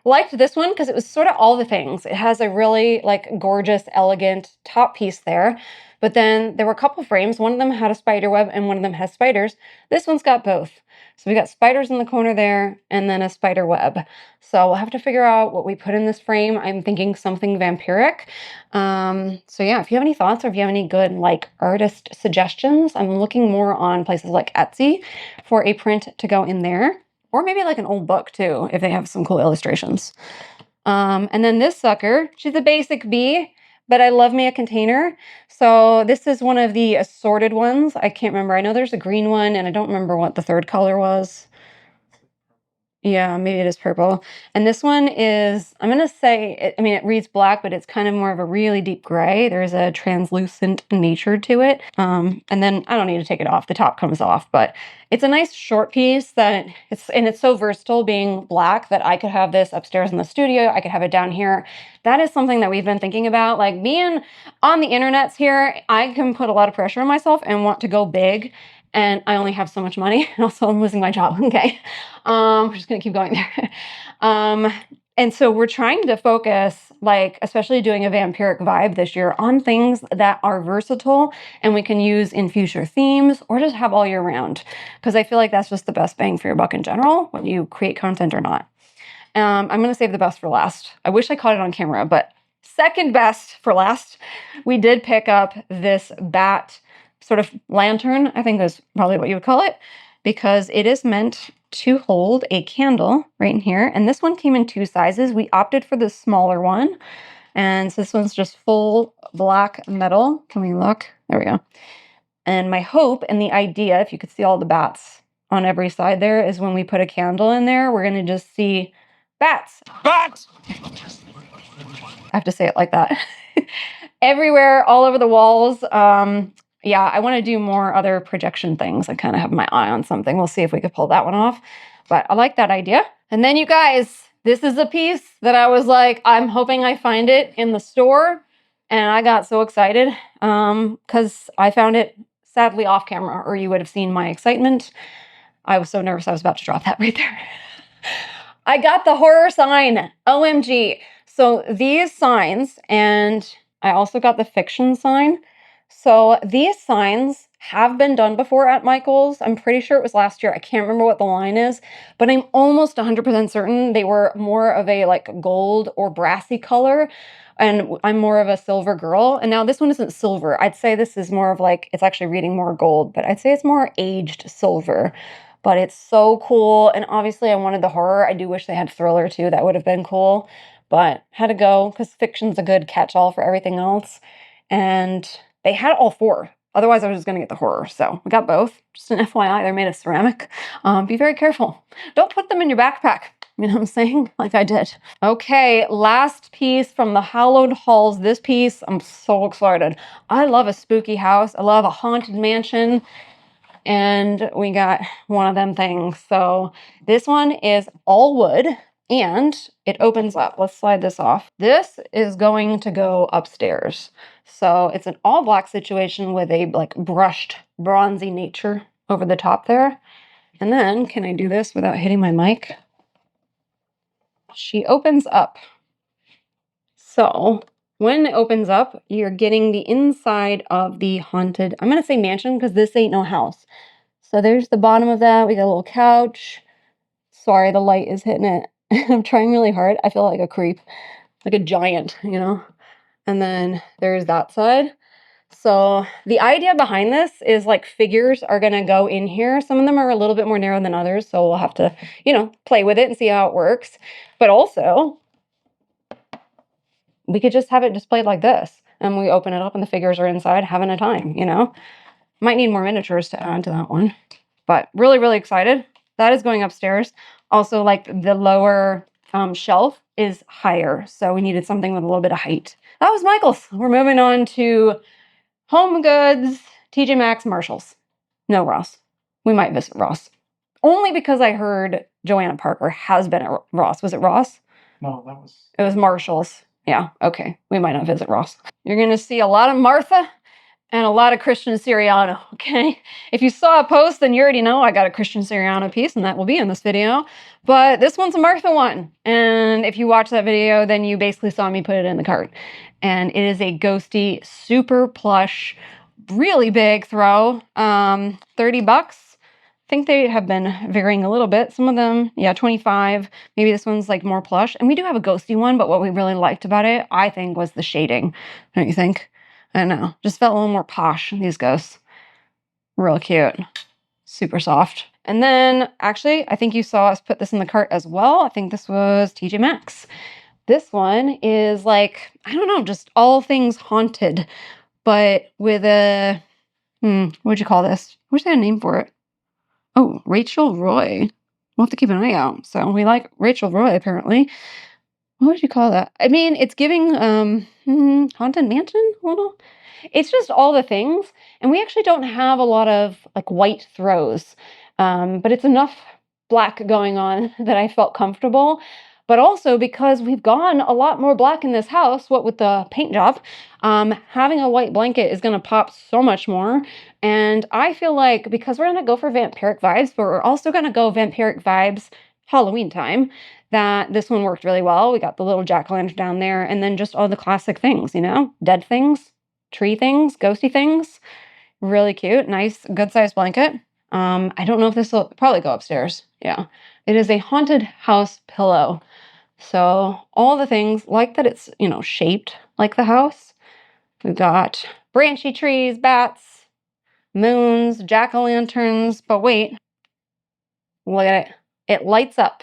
Liked this one because it was sort of all the things. It has a really like gorgeous, elegant top piece there. But then there were a couple frames. One of them had a spider web and one of them has spiders. This one's got both. So we got spiders in the corner there and then a spider web. So we'll have to figure out what we put in this frame. I'm thinking something vampiric. So yeah, if you have any thoughts or if you have any good like artist suggestions, I'm looking more on places like Etsy for a print to go in there. Or maybe like an old book too, if they have some cool illustrations. And then this sucker, she's a basic bee, but I love me a container. So this is one of the assorted ones. I can't remember. I know there's a green one, and I don't remember what the third color was. Yeah, maybe it is purple. And this one is, I'm going to say, I mean, it reads black, but it's kind of more of a really deep gray. There's a translucent nature to it. And then I don't need to take it off. The top comes off, but it's a nice short piece that it's so versatile being black that I could have this upstairs in the studio. I could have it down here. That is something that we've been thinking about. Like being on the internets here, I can put a lot of pressure on myself and want to go big. And I only have so much money. And also I'm losing my job. Okay. We're just gonna keep going there. And so we're trying to focus, like, especially doing a vampiric vibe this year on things that are versatile and we can use in future themes or just have all year round. Because I feel like that's just the best bang for your buck in general, when you create content or not. I'm gonna save the best for last. I wish I caught it on camera, but second best for last, we did pick up this bat sort of lantern, I think is probably what you would call it, because it is meant to hold a candle right in here. And this one came in 2 sizes. We opted for the smaller one. And so this one's just full black metal. Can we look? There we go. And my hope and the idea, if you could see all the bats on every side there, is when we put a candle in there, we're going to just see bats. Bats! I have to say it like that. Everywhere, all over the walls. Yeah, I want to do more other projection things. I kind of have my eye on something. We'll see if we could pull that one off. But I like that idea. And then you guys, this is a piece that I was like, I'm hoping I find it in the store. And I got so excited because I found it sadly off camera, or you would have seen my excitement. I was so nervous I was about to drop that right there. I got the horror sign. OMG. So these signs, and I also got the fiction sign. So these signs have been done before at Michael's. I'm pretty sure it was last year. I can't remember what the line is, but I'm almost 100% certain they were more of a like gold or brassy color. And I'm more of a silver girl. And now this one isn't silver. I'd say this is more of like, it's actually reading more gold, but I'd say it's more aged silver. But it's so cool. And obviously I wanted the horror. I do wish they had thriller too. That would have been cool. But had to go because fiction's a good catch-all for everything else. And they had all 4. Otherwise, I was just going to get the horror. So we got both. Just an FYI, they're made of ceramic. Be very careful. Don't put them in your backpack. You know what I'm saying? Like I did. Okay, last piece from the Hallowed Halls. This piece, I'm so excited. I love a spooky house. I love a haunted mansion. And we got one of them things. So this one is all wood. And it opens up. Let's slide this off. This is going to go upstairs. So it's an all black situation with a like brushed bronzy nature over the top there. And then, can I do this without hitting my mic? She opens up. So when it opens up, you're getting the inside of the haunted, I'm going to say mansion because this ain't no house. So there's the bottom of that. We got a little couch. Sorry, the light is hitting it. I'm trying really hard. I feel like a creep, like a giant, you know? And then there's that side. So the idea behind this is like figures are going to go in here. Some of them are a little bit more narrow than others. So we'll have to, you know, play with it and see how it works. But also, we could just have it displayed like this. And we open it up and the figures are inside having a time, you know? Might need more miniatures to add to that one. But really, really excited. That is going upstairs. Also, like the lower shelf is higher. So we needed something with a little bit of height. That was Michael's. We're moving on to Home Goods, TJ Maxx, Marshalls. No Ross. We might visit Ross. Only because I heard Joanna Parker has been at Ross. Was it Ross? No, that was... It was Marshalls. Yeah, okay. We might not visit Ross. You're going to see a lot of Martha and a lot of Christian Siriano, okay? If you saw a post, then you already know I got a Christian Siriano piece, and that will be in this video. But this one's a Martha one. And if you watch that video, then you basically saw me put it in the cart. And it is a ghosty, super plush, really big throw. 30 bucks. I think they have been varying a little bit. Some of them, yeah, 25. Maybe this one's like more plush. And we do have a ghosty one, but what we really liked about it, I think, was the shading. Don't you think? I don't know. Just felt a little more posh, these ghosts. Real cute. Super soft. And then, actually, I think you saw us put this in the cart as well. I think this was TJ Maxx. This one is like, I don't know, just all things haunted, but with a, what'd you call this? I wish they had a name for it. Oh, Rachel Roy. We'll have to keep an eye out. So we like Rachel Roy, apparently. What would you call that? I mean, it's giving Haunted Mansion a little. It's just all the things. And we actually don't have a lot of like white throws. But it's enough black going on that I felt comfortable. But also because we've gone a lot more black in this house, what with the paint job, having a white blanket is going to pop so much more. And I feel like because we're going to go for vampiric vibes, but we're also going to go vampiric vibes Halloween time, that this one worked really well. We got the little jack-o'-lantern down there, and then just all the classic things, you know? Dead things, tree things, ghosty things. Really cute, nice, good-sized blanket. I don't know if this will probably go upstairs. Yeah. It is a haunted house pillow. So all the things, like that it's, you know, shaped like the house. We've got branchy trees, bats, moons, jack-o'-lanterns, but wait, look at it. It lights up.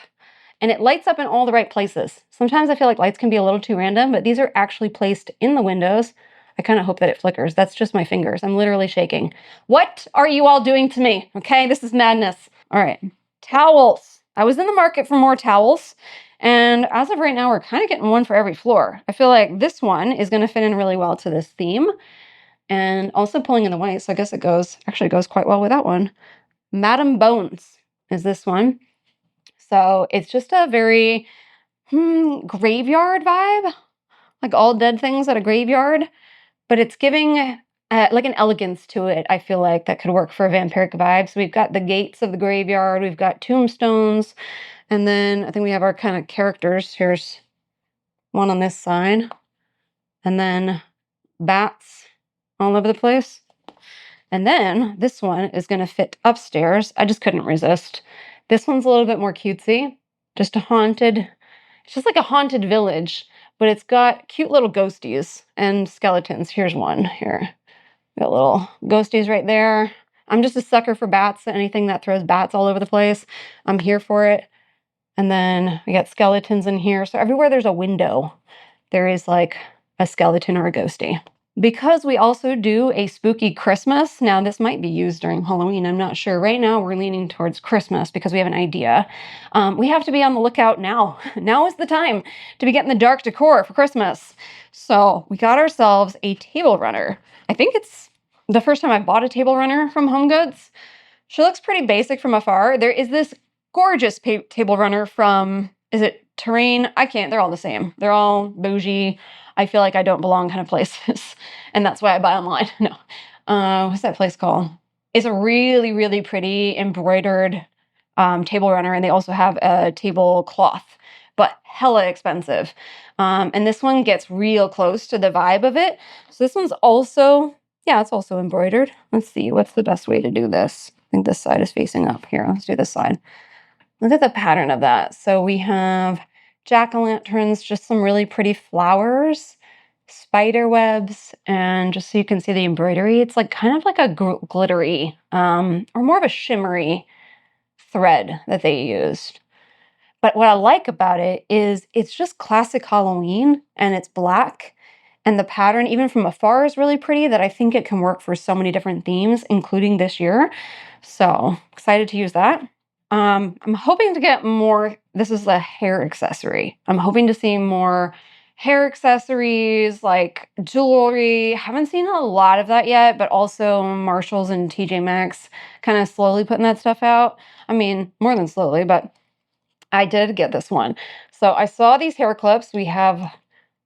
And it lights up in all the right places. Sometimes I feel like lights can be a little too random, but these are actually placed in the windows. I kind of hope that it flickers. That's just my fingers. I'm literally shaking. What are you all doing to me? Okay, this is madness. All right, towels. I was in the market for more towels. And as of right now, we're kind of getting one for every floor. I feel like this one is going to fit in really well to this theme. And also pulling in the white, so I guess it actually goes quite well with that one. Madam Bones is this one. So it's just a very graveyard vibe, like all dead things at a graveyard, but it's giving like an elegance to it, I feel like, that could work for vampiric vibes. We've got the gates of the graveyard, we've got tombstones, and then I think we have our kind of characters. Here's one on this side, and then bats all over the place. And then this one is going to fit upstairs. I just couldn't resist. This one's a little bit more cutesy, just it's just like a haunted village, but it's got cute little ghosties and skeletons. Here's one here. Got little ghosties right there. I'm just a sucker for bats. Anything that throws bats all over the place, I'm here for it. And then we got skeletons in here. So everywhere there's a window, there is like a skeleton or a ghosty. Because we also do a spooky Christmas, now this might be used during Halloween, I'm not sure. Right now we're leaning towards Christmas because we have an idea. We have to be on the lookout now. Now is the time to be getting the dark decor for Christmas. So we got ourselves a table runner. I think it's the first time I bought a table runner from Home Goods. She looks pretty basic from afar. There is this gorgeous table runner from, is it Terrain? They're all the same. They're all bougie. I feel like I don't belong kind of places. And that's why I buy online. No. What's that place called? It's a really, really pretty embroidered table runner. And they also have a tablecloth, but hella expensive. And this one gets real close to the vibe of it. So this one's also, yeah, it's also embroidered. Let's see, what's the best way to do this? I think this side is facing up. Here, let's do this side. Look at the pattern of that. So we have jack-o'-lanterns, just some really pretty flowers, spider webs, and just so you can see the embroidery, it's like kind of like a glittery or more of a shimmery thread that they used. But what I like about it is it's just classic Halloween, and it's black, and the pattern, even from afar, is really pretty, that I think it can work for so many different themes, including this year. So excited to use that. I'm hoping to get more. This is a hair accessory. I'm hoping to see more hair accessories, like jewelry. Haven't seen a lot of that yet, but also Marshalls and TJ Maxx kind of slowly putting that stuff out. I mean, more than slowly, but I did get this one. So I saw these hair clips. We have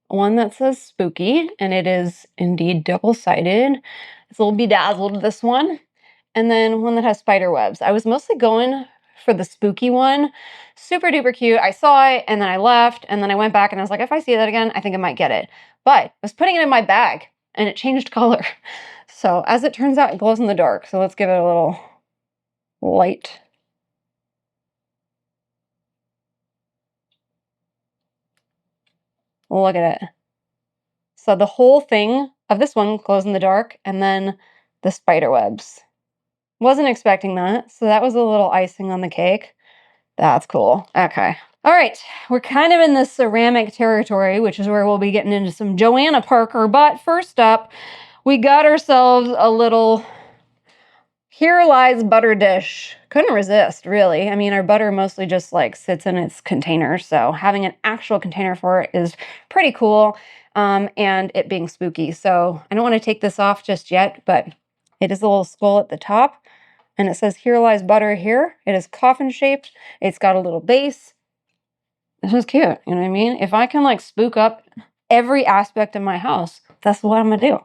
one that says spooky, and it is indeed double-sided. It's a little bedazzled, this one. And then one that has spider webs. I was mostly going for the spooky one. Super duper cute. I saw it and then I left, and then I went back and I was like, if I see that again, I think I might get it. But I was putting it in my bag and it changed color. So as it turns out, it glows in the dark. So let's give it a little light. Look at it. So the whole thing of this one glows in the dark, and then the spider webs. Wasn't expecting that. So that was a little icing on the cake. That's cool. Okay. All right, we're kind of in the ceramic territory, which is where we'll be getting into some Joanna Parker. But first up, we got ourselves a little Here Lies butter dish. Couldn't resist, really. I mean, our butter mostly just like sits in its container, so having an actual container for it is pretty cool, and it being spooky. So I don't want to take this off just yet, but it is a little skull at the top, and it says Here Lies butter here. It is coffin shaped. It's got a little base. This is cute, you know what I mean? If I can like spook up every aspect of my house, that's what I'm gonna do.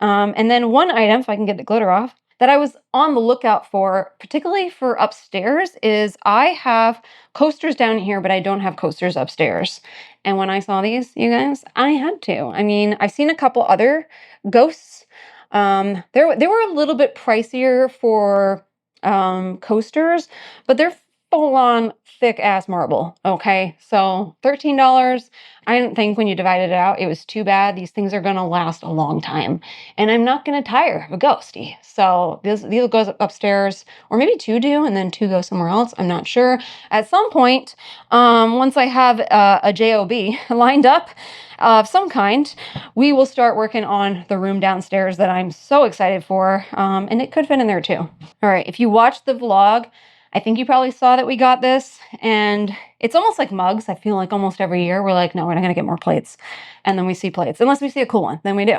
And then one item, if I can get the glitter off, that I was on the lookout for, particularly for upstairs, is I have coasters down here, but I don't have coasters upstairs. And when I saw these, you guys, I had to. I mean, I've seen a couple other ghosts. They were a little bit pricier for coasters, but they're full on thick ass marble. Okay, so $13. I didn't think when you divided it out it was too bad. These things are gonna last a long time, and I'm not gonna tire of a ghosty. So these goes upstairs, or maybe two do, and then two go somewhere else. I'm not sure. At some point, once I have a job lined up of some kind, we will start working on the room downstairs that I'm so excited for, and it could fit in there too. All right, if you watched the vlog, I think you probably saw that we got this, and it's almost like mugs. I feel like almost every year we're like, no, we're not gonna get more plates. And then we see plates, unless we see a cool one, then we do.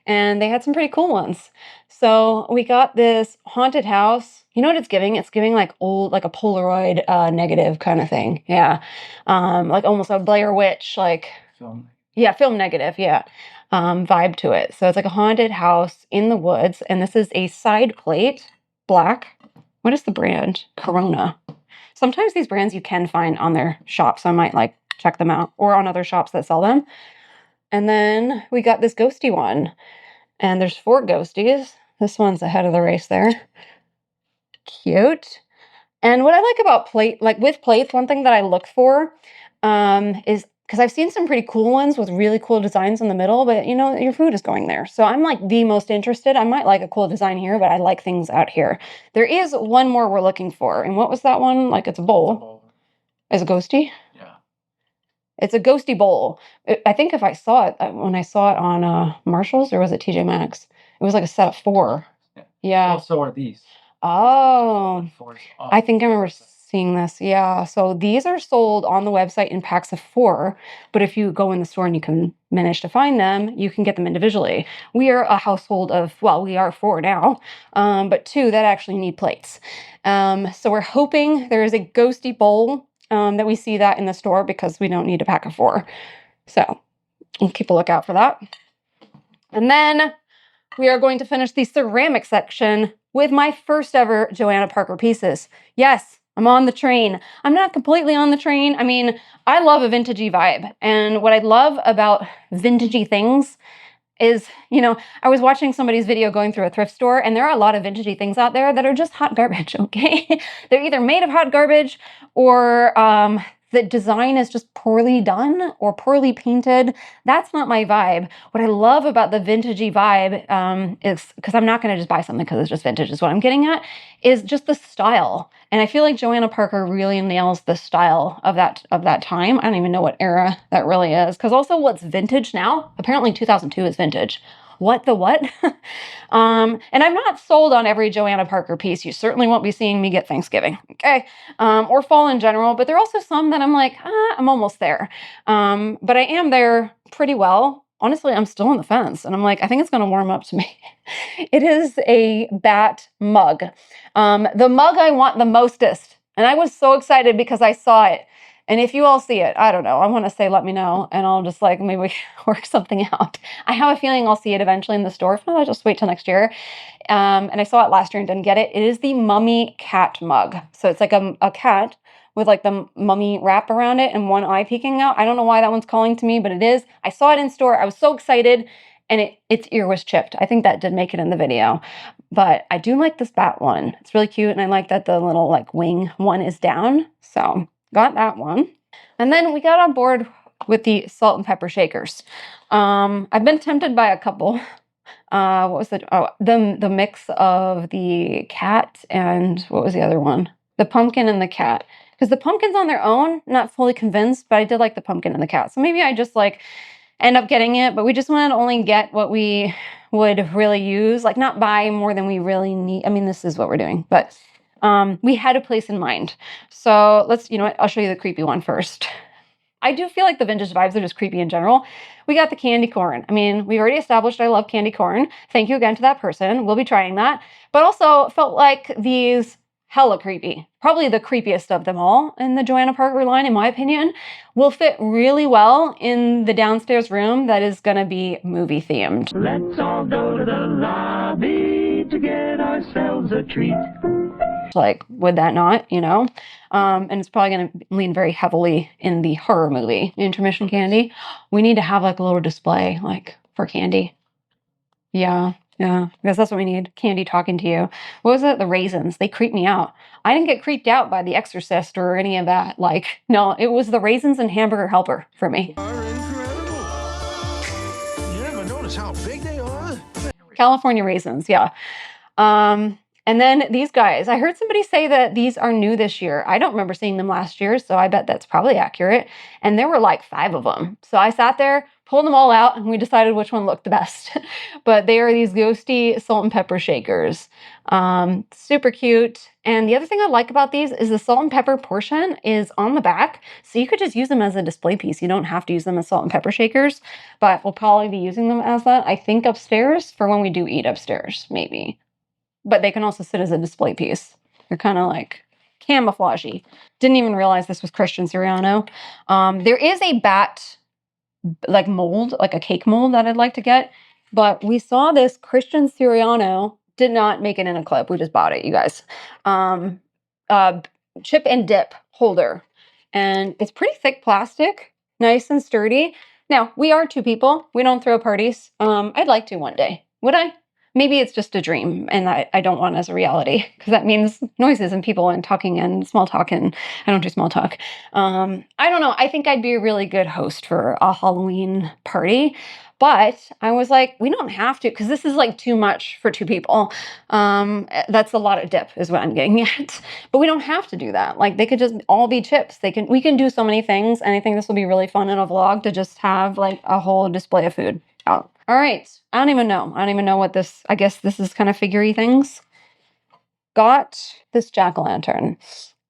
And they had some pretty cool ones. So we got this haunted house. You know what it's giving? It's giving like old, like a Polaroid negative kind of thing. Yeah. Like almost a Blair Witch, like, Film. yeah, film negative, yeah. Vibe to it. So it's like a haunted house in the woods, and this is a side plate, black. What is the brand? Corona. Sometimes these brands you can find on their shops, so I might like check them out, or on other shops that sell them. And then we got this ghosty one, and there's 4 ghosties. This one's ahead of the race there. Cute. And what I like about with plates, one thing that I look for is, because I've seen some pretty cool ones with really cool designs in the middle, but you know, your food is going there. So I'm like the most interested. I might like a cool design here, but I like things out here. There is one more we're looking for. And what was that one? Like it's a bowl. Is it ghosty? Yeah. It's a ghosty bowl. I think if I saw it, when I saw it on Marshall's, or was it TJ Maxx? It was like a set of 4. Yeah. Well, so are these. Oh, I think I remember seeing this. Yeah. So these are sold on the website in packs of 4, but if you go in the store and you can manage to find them, you can get them individually. We are a household of, well, we are 4 now, but 2 that actually need plates. So we're hoping there is a ghosty bowl that we see that in the store, because we don't need a pack of 4. So we'll keep a lookout for that. And then we are going to finish the ceramic section with my first ever Joanna Parker pieces. Yes, I'm on the train. I'm not completely on the train. I mean, I love a vintagey vibe. And what I love about vintagey things is, you know, I was watching somebody's video going through a thrift store, and there are a lot of vintagey things out there that are just hot garbage, okay? They're either made of hot garbage, or the design is just poorly done or poorly painted. That's not my vibe. What I love about the vintagey vibe is, because I'm not going to just buy something because it's just vintage, is what I'm getting at, is just the style. And I feel like Joanna Parker really nails the style of that time. I don't even know what era that really is, because also what's vintage now? Apparently 2002 is vintage. What the what? And I'm not sold on every Joanna Parker piece. You certainly won't be seeing me get Thanksgiving, okay? Or fall in general, but there are also some that I'm like, I'm almost there. But I am there pretty well. Honestly, I'm still on the fence, and I'm like, I think it's gonna warm up to me. It is a bat mug. The mug I want the mostest, and I was so excited because I saw it. And if you all see it, I don't know, I want to say let me know, and I'll just like maybe work something out. I have a feeling I'll see it eventually in the store. If not, I'll just wait till next year. And I saw it last year and didn't get it. It is the mummy cat mug. So it's like a cat with like the mummy wrap around it and one eye peeking out. I don't know why that one's calling to me, but it is. I saw it in store. I was so excited, and its ear was chipped. I think that did make it in the video. But I do like this bat one. It's really cute, and I like that the little like wing one is down. So got that one. And then we got on board with the salt and pepper shakers. I've been tempted by a couple. What was the mix of the cat and what was the other one? The pumpkin and the cat. Because the pumpkins on their own, not fully convinced, but I did like the pumpkin and the cat. So maybe I just like end up getting it, but we just wanted to only get what we would really use, like not buy more than we really need. I mean, this is what we're doing, but we had a place in mind. So let's, you know what, I'll show you the creepy one first. I do feel like the vintage vibes are just creepy in general. We got the candy corn. I mean, we already established I love candy corn. Thank you again to that person. We'll be trying that. But also felt like these hella creepy. Probably the creepiest of them all in the Joanna Parker line, in my opinion, will fit really well in the downstairs room that is going to be movie themed. Let's all go to the lobby to get ourselves a treat. Like, would that not, you know? And it's probably going to lean very heavily in the horror movie intermission candy. We need to have like a little display like for candy. Yeah, because that's what we need. Candy talking to you. What was it? The raisins. They creep me out. I didn't get creeped out by The Exorcist or any of that. Like, no, it was the raisins and Hamburger Helper for me. Are incredible. You ever notice how big they are? California raisins, yeah. And then these guys, I heard somebody say that these are new this year. I don't remember seeing them last year, so I bet that's probably accurate. And there were like 5 of them. So I sat there, pulled them all out, and we decided which one looked the best. But they are these ghosty salt and pepper shakers. Super cute. And the other thing I like about these is the salt and pepper portion is on the back. So you could just use them as a display piece. You don't have to use them as salt and pepper shakers, but we'll probably be using them as that, I think, upstairs for when we do eat upstairs, maybe. But they can also sit as a display piece. They're kind of like camouflagey. Didn't even realize this was Christian Siriano. There is a bat like mold, like a cake mold that I'd like to get. But we saw this Christian Siriano, did not make it in a clip. We just bought it, you guys. Chip and dip holder. And it's pretty thick plastic, nice and sturdy. Now, we are 2 people. We don't throw parties. I'd like to one day. Would I? Maybe it's just a dream and I don't want it as a reality because that means noises and people and talking and small talk, and I don't do small talk. I don't know. I think I'd be a really good host for a Halloween party, but I was like, we don't have to because this is like too much for 2 people. That's a lot of dip is what I'm getting at, but we don't have to do that. Like they could just all be chips. We can do so many things, and I think this will be really fun in a vlog to just have like a whole display of food out. All right. I don't even know what this, I guess this is kind of figurey things. Got this jack-o'-lantern.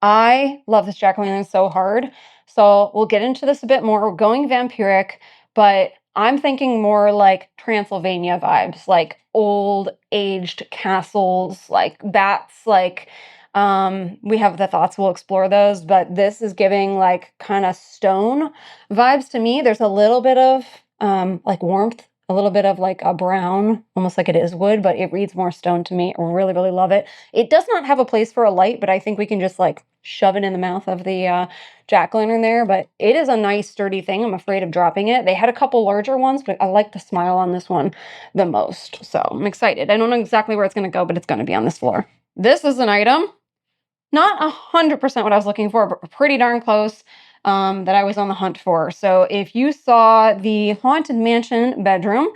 I love this jack-o'-lantern so hard. So we'll get into this a bit more. We're going vampiric, but I'm thinking more like Transylvania vibes, like old aged castles, like bats, like we have the thoughts, we'll explore those, but this is giving like kind of stone vibes to me. There's a little bit of like warmth, a little bit of like a brown, almost like it is wood, but it reads more stone to me. I really, really love it. It does not have a place for a light, but I think we can just like shove it in the mouth of the jack-o'-lantern there. But it is a nice sturdy thing. I'm afraid of dropping it. They had a couple larger ones, but I like the smile on this one the most. So I'm excited. I don't know exactly where it's going to go, but it's going to be on this floor. This is an item. Not 100% what I was looking for, but pretty darn close. That I was on the hunt for. So if you saw the Haunted Mansion bedroom,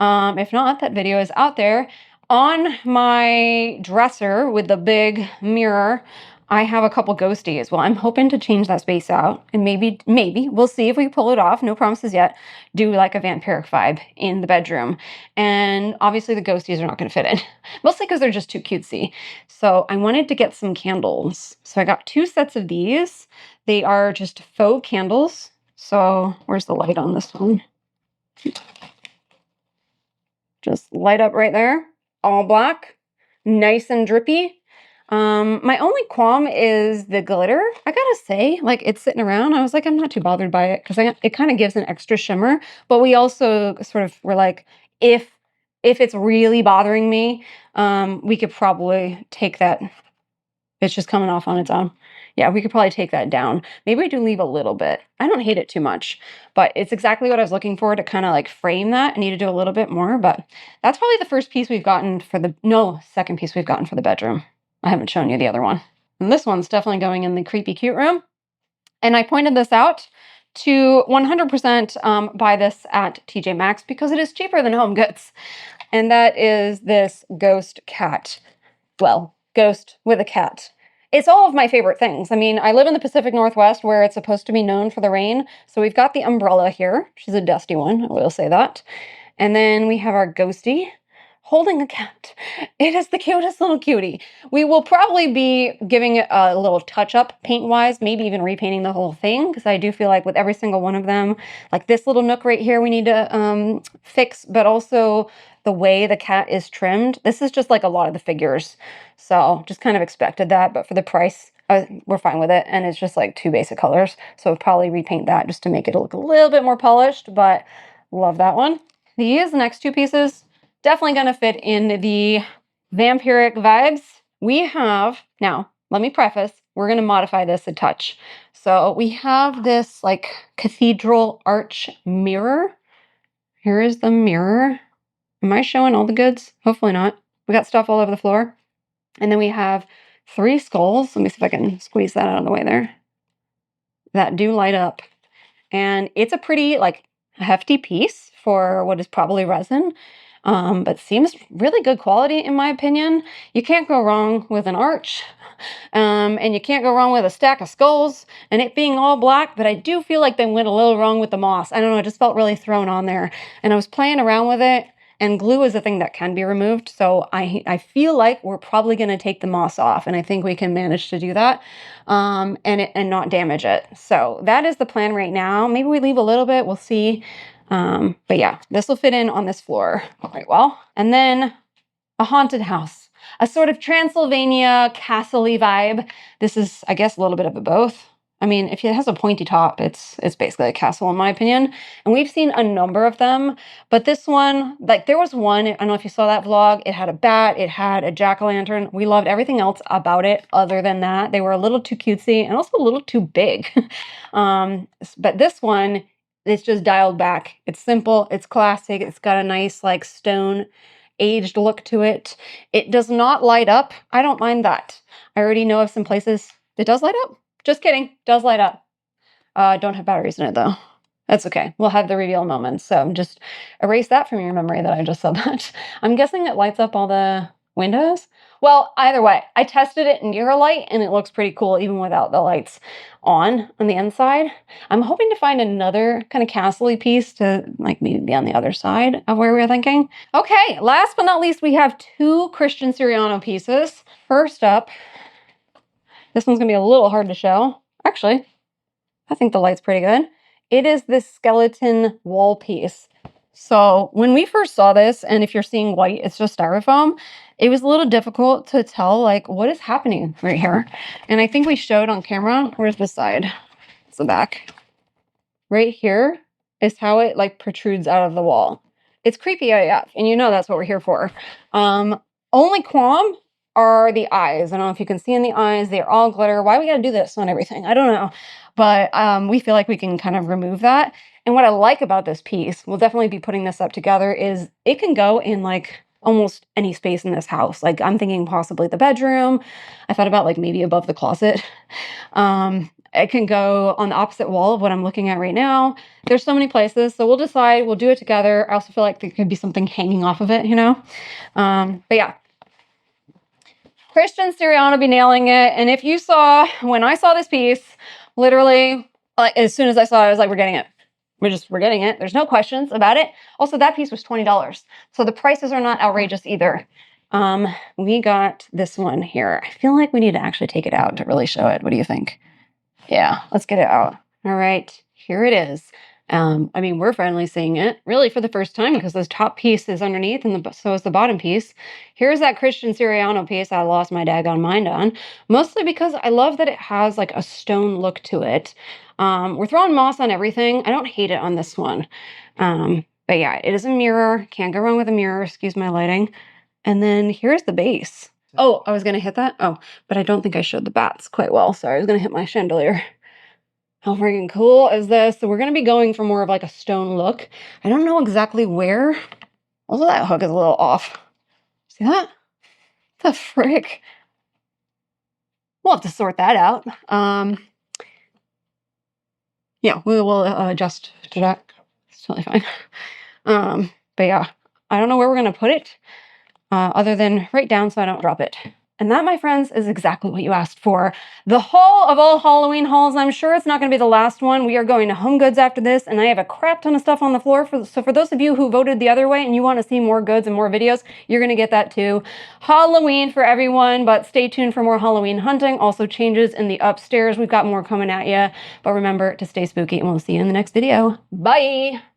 if not, that video is out there. On my dresser with the big mirror, I have a couple ghosties. Well, I'm hoping to change that space out and maybe, we'll see if we pull it off. No promises yet. Do like a vampiric vibe in the bedroom. And obviously the ghosties are not going to fit in. Mostly because they're just too cutesy. So I wanted to get some candles. So I got 2 sets of these. They are just faux candles. So where's the light on this one? Just light up right there. All black. Nice and drippy. My only qualm is the glitter. I gotta say, like it's sitting around. I was like, I'm not too bothered by it because it kind of gives an extra shimmer. But we also sort of were like, if it's really bothering me, we could probably take that. It's just coming off on its own. Yeah, we could probably take that down. Maybe I do leave a little bit. I don't hate it too much, but it's exactly what I was looking for to kind of like frame that. I need to do a little bit more, but that's probably the first piece we've gotten for second piece we've gotten for the bedroom. I haven't shown you the other one. And this one's definitely going in the creepy cute room. And I pointed this out to 100% buy this at TJ Maxx because it is cheaper than Home Goods. And that is this ghost cat. Well, ghost with a cat. It's all of my favorite things. I mean, I live in the Pacific Northwest where it's supposed to be known for the rain. So we've got the umbrella here. She's a dusty one, I will say that. And then we have our ghosty holding a cat. It is the cutest little cutie. We will probably be giving it a little touch up paint-wise, maybe even repainting the whole thing, because I do feel like with every single one of them, like this little nook right here we need to fix, but also the way the cat is trimmed. This is just like a lot of the figures. So just kind of expected that, but for the price, we're fine with it. And it's just like 2 basic colors. So I'll probably repaint that just to make it look a little bit more polished, but love that one. These next 2 pieces, definitely going to fit in the vampiric vibes. We have, now, let me preface, we're going to modify this a touch. So we have this like cathedral arch mirror. Here is the mirror. Am I showing all the goods? Hopefully not. We got stuff all over the floor. And then we have 3 skulls. Let me see if I can squeeze that out of the way there. That do light up. And it's a pretty like hefty piece for what is probably resin, but seems really good quality in my opinion. You can't go wrong with an arch, and you can't go wrong with a stack of skulls and it being all black, but I do feel like they went a little wrong with the moss. I don't know, it just felt really thrown on there, and I was playing around with it, and glue is a thing that can be removed, so I feel like we're probably going to take the moss off, and I think we can manage to do that, and not damage it. So that is the plan right now. Maybe we leave a little bit, we'll see. But yeah, this will fit in on this floor quite well. And then a haunted house, a sort of Transylvania castle-y vibe. This is, I guess, a little bit of a both. I mean, if it has a pointy top, it's basically a castle in my opinion. And we've seen a number of them, but this one, like there was one, I don't know if you saw that vlog, it had a bat, it had a jack-o'-lantern. We loved everything else about it other than that. They were a little too cutesy and also a little too big. But this one, it's just dialed back. It's simple, it's classic, it's got a nice like stone aged look to it. It does not light up. I don't mind that. I already know of some places it does light up. Just kidding, does light up. Don't have batteries in it though. That's okay. We'll have the reveal moment. So just erase that from your memory that I just said that. I'm guessing it lights up all the windows. Well, either way, I tested it in Light and it looks pretty cool even without the lights on the inside. I'm hoping to find another kind of castle-y piece to like maybe be on the other side of where we were thinking. Okay, last but not least, we have 2 Christian Siriano pieces. First up, this one's gonna be a little hard to show. Actually, I think the light's pretty good. It is this skeleton wall piece. So when we first saw this, and if you're seeing white, it's just styrofoam, it was a little difficult to tell like what is happening right here. And I think we showed on camera, where's this side? It's the back. Right here is how it like protrudes out of the wall. It's creepy AF, and you know that's what we're here for. Only qualm are the eyes. I don't know if you can see in the eyes, they're all glitter. Why we gotta do this on everything? I don't know. But we feel like we can kind of remove that. And what I like about this piece, we'll definitely be putting this up together, is it can go in like almost any space in this house. Like I'm thinking possibly the bedroom. I thought about like maybe above the closet. It can go on the opposite wall of what I'm looking at right now. There's so many places. So we'll decide, we'll do it together. I also feel like there could be something hanging off of it, you know? But yeah. Christian Siriano be nailing it. And if you saw, when I saw this piece, literally, like as soon as I saw it, I was like, we're getting it. We're getting it. There's no questions about it. Also, that piece was $20. So the prices are not outrageous either. We got this one here. I feel like we need to actually take it out to really show it. What do you think? Yeah, let's get it out. All right, here it is. I mean, we're finally seeing it really for the first time because this top piece is underneath and so is the bottom piece. Here's that Christian Siriano piece I lost my daggone mind on, mostly because I love that it has like a stone look to it. We're throwing moss on everything. I don't hate it on this one. But yeah, it is a mirror. Can't go wrong with a mirror. Excuse my lighting. And then here's the base. Oh, I was going to hit that? Oh, but I don't think I showed the bats quite well. Sorry, I was going to hit my chandelier. How freaking cool is this? So we're going to be going for more of like a stone look. I don't know exactly where. Also, that hook is a little off. See that? The frick? We'll have to sort that out. Yeah, we will adjust to that. It's totally fine. But yeah, I don't know where we're going to put it other than right down so I don't drop it. And that, my friends, is exactly what you asked for. The haul of all Halloween hauls. I'm sure it's not going to be the last one. We are going to Home Goods after this, and I have a crap ton of stuff on the floor. So for those of you who voted the other way and you want to see more goods and more videos, you're going to get that too. Halloween for everyone, but stay tuned for more Halloween hunting. Also changes in the upstairs. We've got more coming at you. But remember to stay spooky, and we'll see you in the next video. Bye!